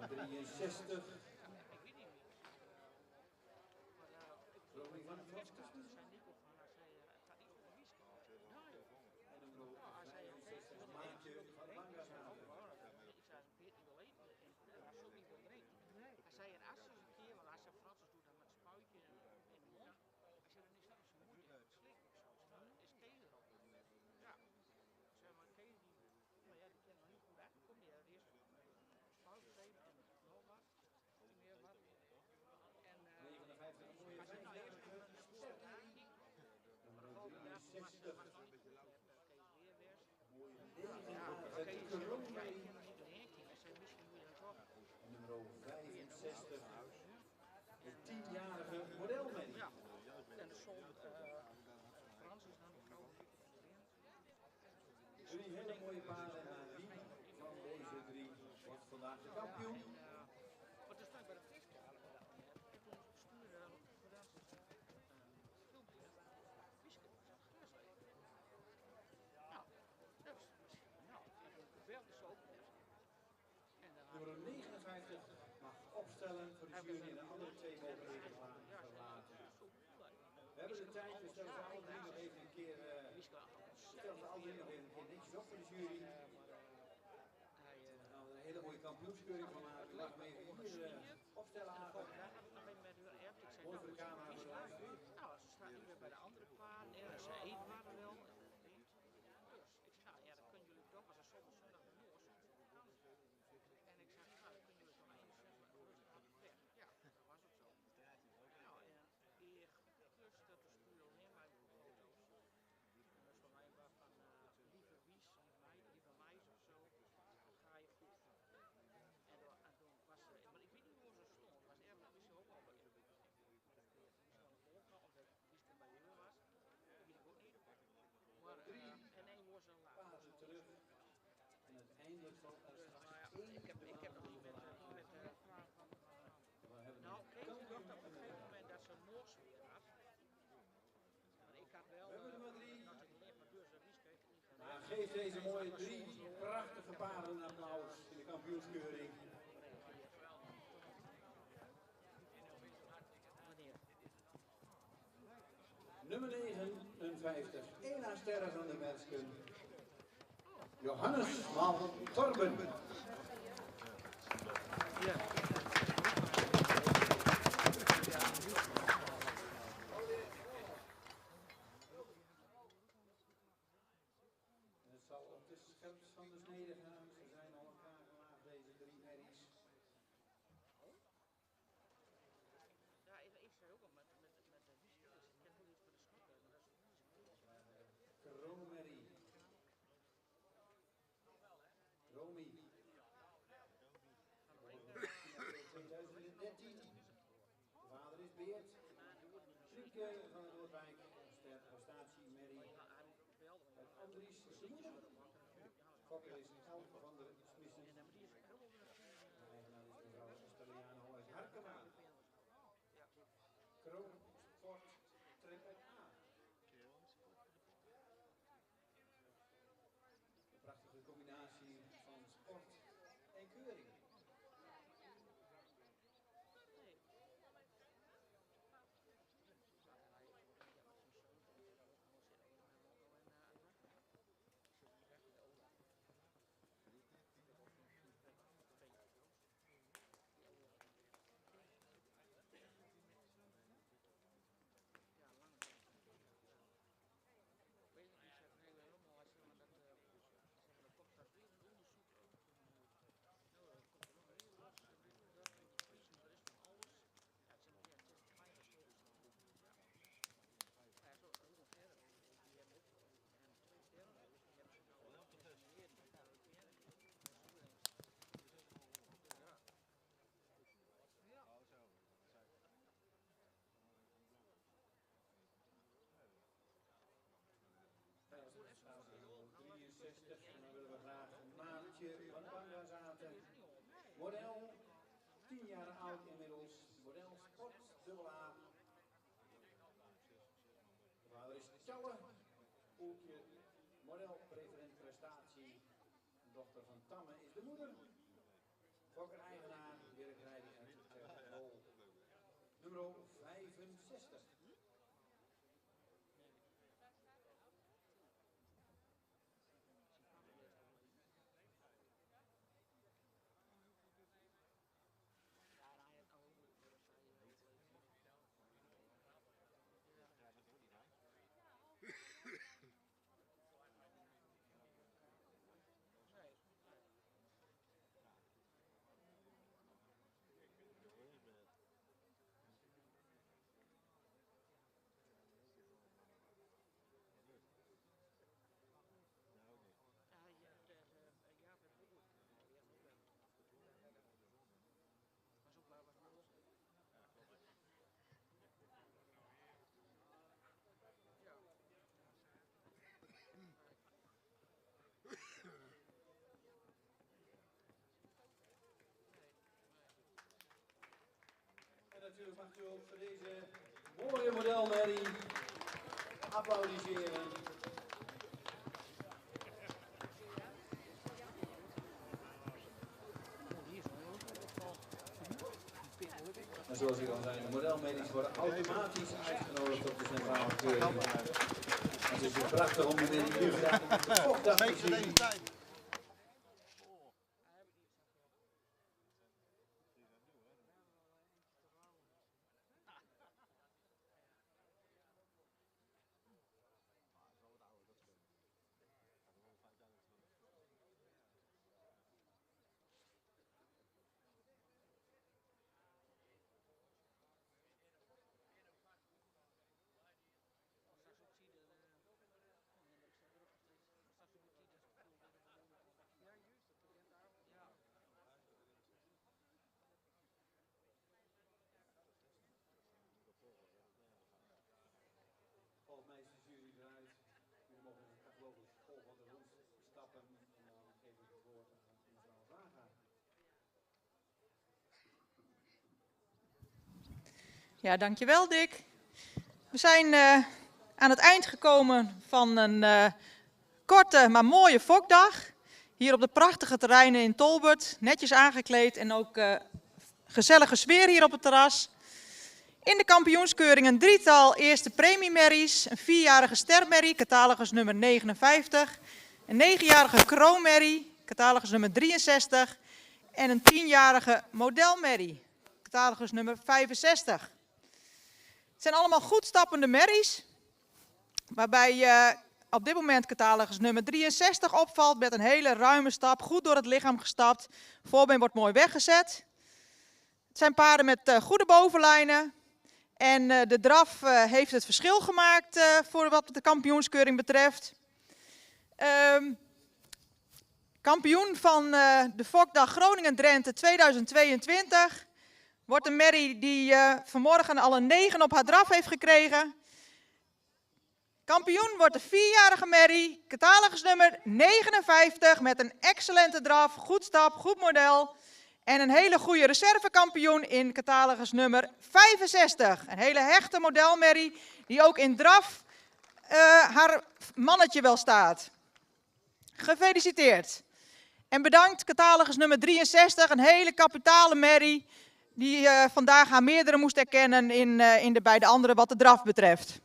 Nummer 63. Groningen van de Voskus. En nummer 65 Maatje van Langershaven. Hij zei een asses een keer, want als je Francis doet dan met een spuitje in de mond. Als je dan is dat zo moeilijk te slikken of zo. Is Kees erop? Ja. Zeg maar, Kees die, maar ja, die kent nog niet goed uit. Kom die eerst spuit geven en nog wat. Niet meer wat. En 59 een mooie als je nou eerst even een sport aankijkt, nummer dan valt hij daar 63. was nog niet goed. Kees weer weer. Mooie Ja, 39. Kees Koen ja, ik mee. ken nog niet doorheen kijken. Hij zei misschien moet je dat toch. En nummer 65. De 10-jarige modelmedie. Ja, en de zon Frans is dan ook nog. Drie hele mooie paarden en aan wie van deze drie wordt vandaag de kampioen? Maar toen stond ik bij de viskade en toen stuurde voordat ze filmpje Wieske was aan het gras eten. Nou, dat is nou, wel de soap. Nummer 59 mag opstellen voor de jury en de andere twee mogen even verlaten. We hebben de tijd, we stellen ze alle drie nog even een keer, netjes op voor de jury. Nou, een hele mooie kampioenskeuring van maken. Ik mag hem even hier opstellen aan. Mooi voor de camera voor de luisteraar. Nou, ze staan nu weer bij de andere paarden en ze eten waren wel. Dus ik zei, nou ja, dan kunnen jullie toch, als er soms zondag de Noors, soms op vakantie. En ik zei, nou, dan kunnen jullie toch 61 rustig aan de weg. Ja, dat was ook zo. Nou, en dus dat de stuur neer mij de foto's. En dat is voor mij wat van lieve Wies, lieve meis of zo. Dan ga je goed. En toen was ze, maar ik weet niet hoe ze stond. Het was ergens, wist ze ook al bij je. Of dat Wies bij je was. Dat weet ik ook niet. Maar, en één was een laag. Pasen terug. En uiteindelijk zal er straks Ik heb nog niet met vraag van. Nou, Kees dacht op een gegeven moment dat ze een moors weer had. Maar ik had wel. We hebben er maar drie. Dat ik alleen maar dus Wies kreeg. Nou, geef deze mooie drie prachtige paarden een applaus in de kampioenskeuring. Nummer 59, Ela Sterren van de Mersken. Johannes van Torben. Ja. Het zal op de scherps van de snede gaan. Ze zijn al elkaar gelaagd, deze drie merries. Ja, ik zei ook al met de Wies. Ik heb ook iets voor de schotten, maar dat is Kroonmerrie. Romy. 2013. De vader is Beert. Frieke van de Noordwijk. Ster prestatie Merrie. Het Andries is de moeder. Fokker is Elf van de Smissen. De eigenaar is mevrouw Esteliano uit Harkema. Kroon Sport Triple A. Een prachtige combinatie van sport en keuring. En dan willen we graag Maartje van Banga zaten. Model, 10 jaar oud inmiddels. Model Sport, dubbel A. De vader is Tjouwe. Poeltje, model. dochter van Tamme is de moeder. Fokker-eigenaar, werkrijder uit Tergol. Nummer 65. Natuurlijk mag u ook voor deze mooie modelmerrie applaudisseren. En zoals ik al zei, de modelmerries worden automatisch uitgenodigd op de centrale keuring. Het is weer prachtig om meneer de Jufra de Fokdag te zien. Volgens mij is de jury eruit. Jullie mogen in het cachalogus volgende rond stappen en dan geef ik het woord aan mevrouw Vaga. Ja, dankjewel Dick. We zijn aan het eind gekomen van een korte maar mooie fokdag. Hier op de prachtige terreinen in Tolbert, netjes aangekleed en ook gezellige sfeer hier op het terras. In de kampioenskeuring een drietal eerste premiemerries, een 4-jarige stermerrie, catalogus nummer 59, een 9-jarige kroonmerrie, catalogus nummer 63 en een 10-jarige modelmerrie, catalogus nummer 65. Het zijn allemaal goed stappende merries, waarbij op dit moment catalogus nummer 63 opvalt met een hele ruime stap, goed door het lichaam gestapt, voorbeen wordt mooi weggezet. Het zijn paarden met goede bovenlijnen. En de draf heeft het verschil gemaakt voor wat de kampioenskeuring betreft. Kampioen van de Fokdag Groningen-Drenthe 2022 wordt een merrie die vanmorgen al een 9 op haar draf heeft gekregen. Kampioen wordt de 4-jarige merrie, catalogus nummer 59 met een excellente draf, goed stap, goed model. En een hele goede reservekampioen in catalogus nummer 65. Een hele hechte modelmerrie die ook in draf haar mannetje wel staat. Gefeliciteerd. En bedankt catalogus nummer 63, een hele kapitale merrie die vandaag haar meerdere moest erkennen in de beide andere wat de draf betreft.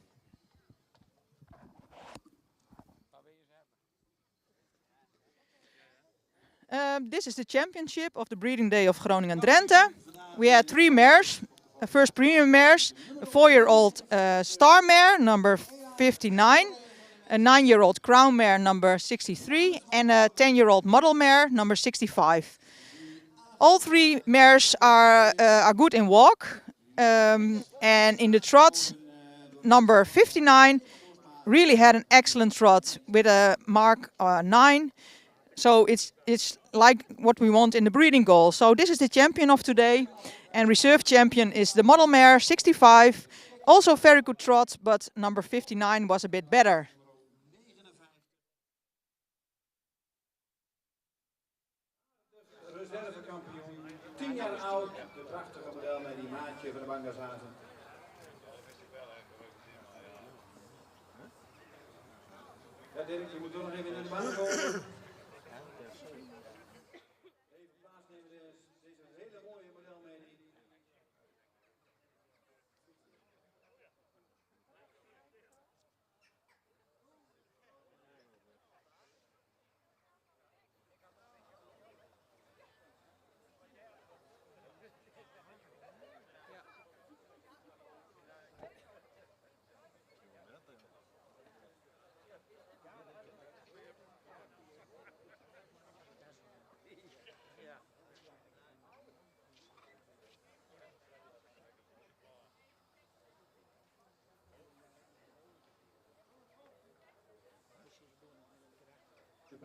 This is the championship of the breeding day of Groningen-Drenthe. We had 3 mares. First premium mares, a 4-year-old star mare, number 59, a 9-year-old crown mare, number 63, and a 10-year-old model mare, number 65. All 3 mares are good in walk, and in the trot, number 59 really had an excellent trot with a mark 9. So it's like what we want in the breeding goal. So this is the champion of today. And reserve champion is the model mare 65. Also very good trot, but number 59 was a bit better. Reservekampioen, 10 jaar oud, de prachtige model met die maatje van de Bangazaten. Ja Dirk, je moet toch nog even in de baan komen.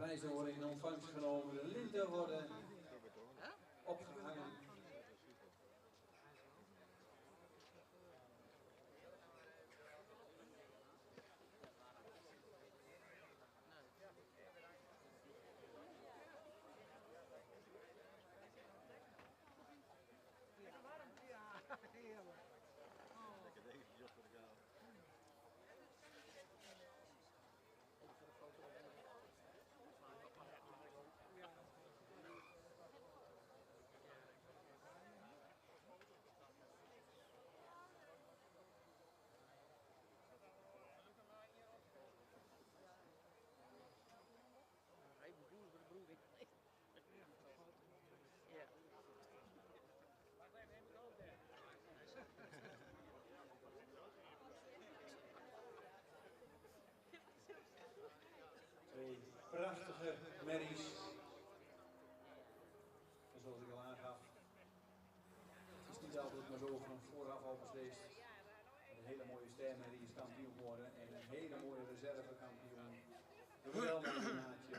prijzen worden in ontvangst genomen, de linten worden opgehangen. Twee prachtige merries. En zoals ik al aangaf, het is niet altijd maar zo van vooraf al beslist. Een hele mooie stermerrie is kampioen geworden en een hele mooie reservekampioen. Geweldig combinatie.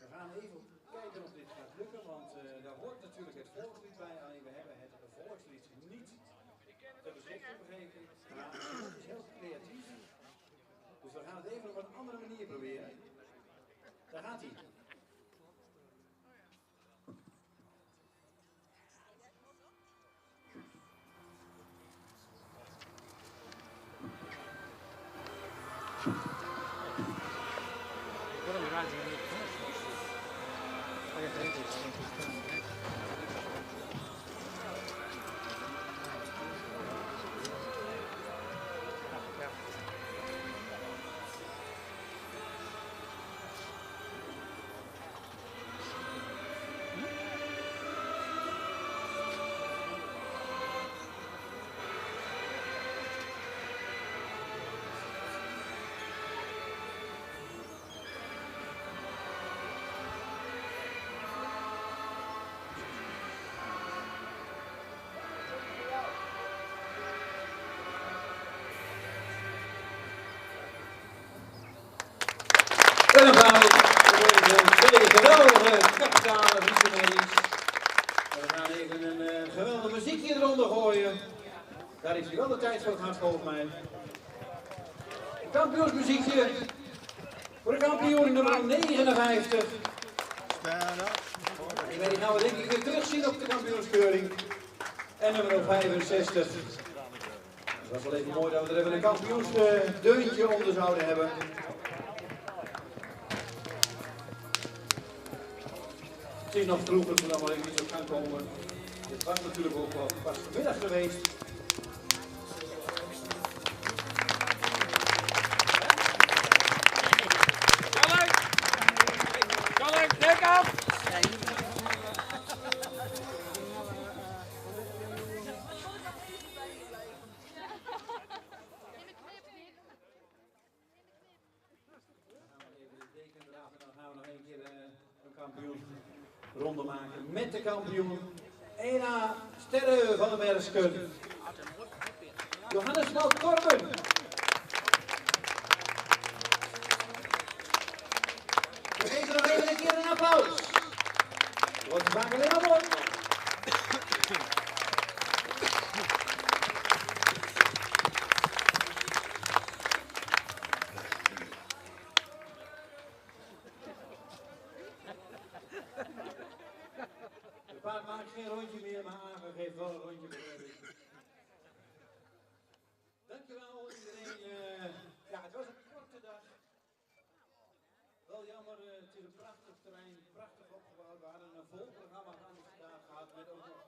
We gaan even kijken of dit gaat lukken, want daar hoort natuurlijk het volkslied bij. Alleen we hebben het volkslied niet ter beschikking gegeven. Maar het is heel creatief. Dus we gaan het even op een andere manier proberen. Daar gaat hij. En dan gaan we twee geweldige kapitale vicemerries. We gaan even een geweldig muziekje eronder gooien. Daar heeft hij wel de tijd voor gehad volgens mij. Een kampioensmuziekje voor de kampioen nummer 59. Ik weet niet, gaan we denk ik weer terugzien op de kampioenskeuring. En nummer 65. Het was wel even mooi dat we er even een kampioensdeuntje onder zouden hebben. Het is nog vroeg, het moet allemaal even niet op gang komen. Het was natuurlijk ook wel pas vanmiddag geweest. Kalk, dek af! Ronde maken met de kampioen. Ena Sterre van de Mersken. Johannes van Korben. We geven nog even een keer een applaus. Wordt vaak alleen maar mooi. Het paard maakt geen rondje meer, maar Agen geeft wel een rondje meer. Dankjewel iedereen. Ja, het was een korte dag. Wel jammer, het is een prachtig terrein, prachtig opgebouwd. We hadden een vol programma vandaag gehad met ook nog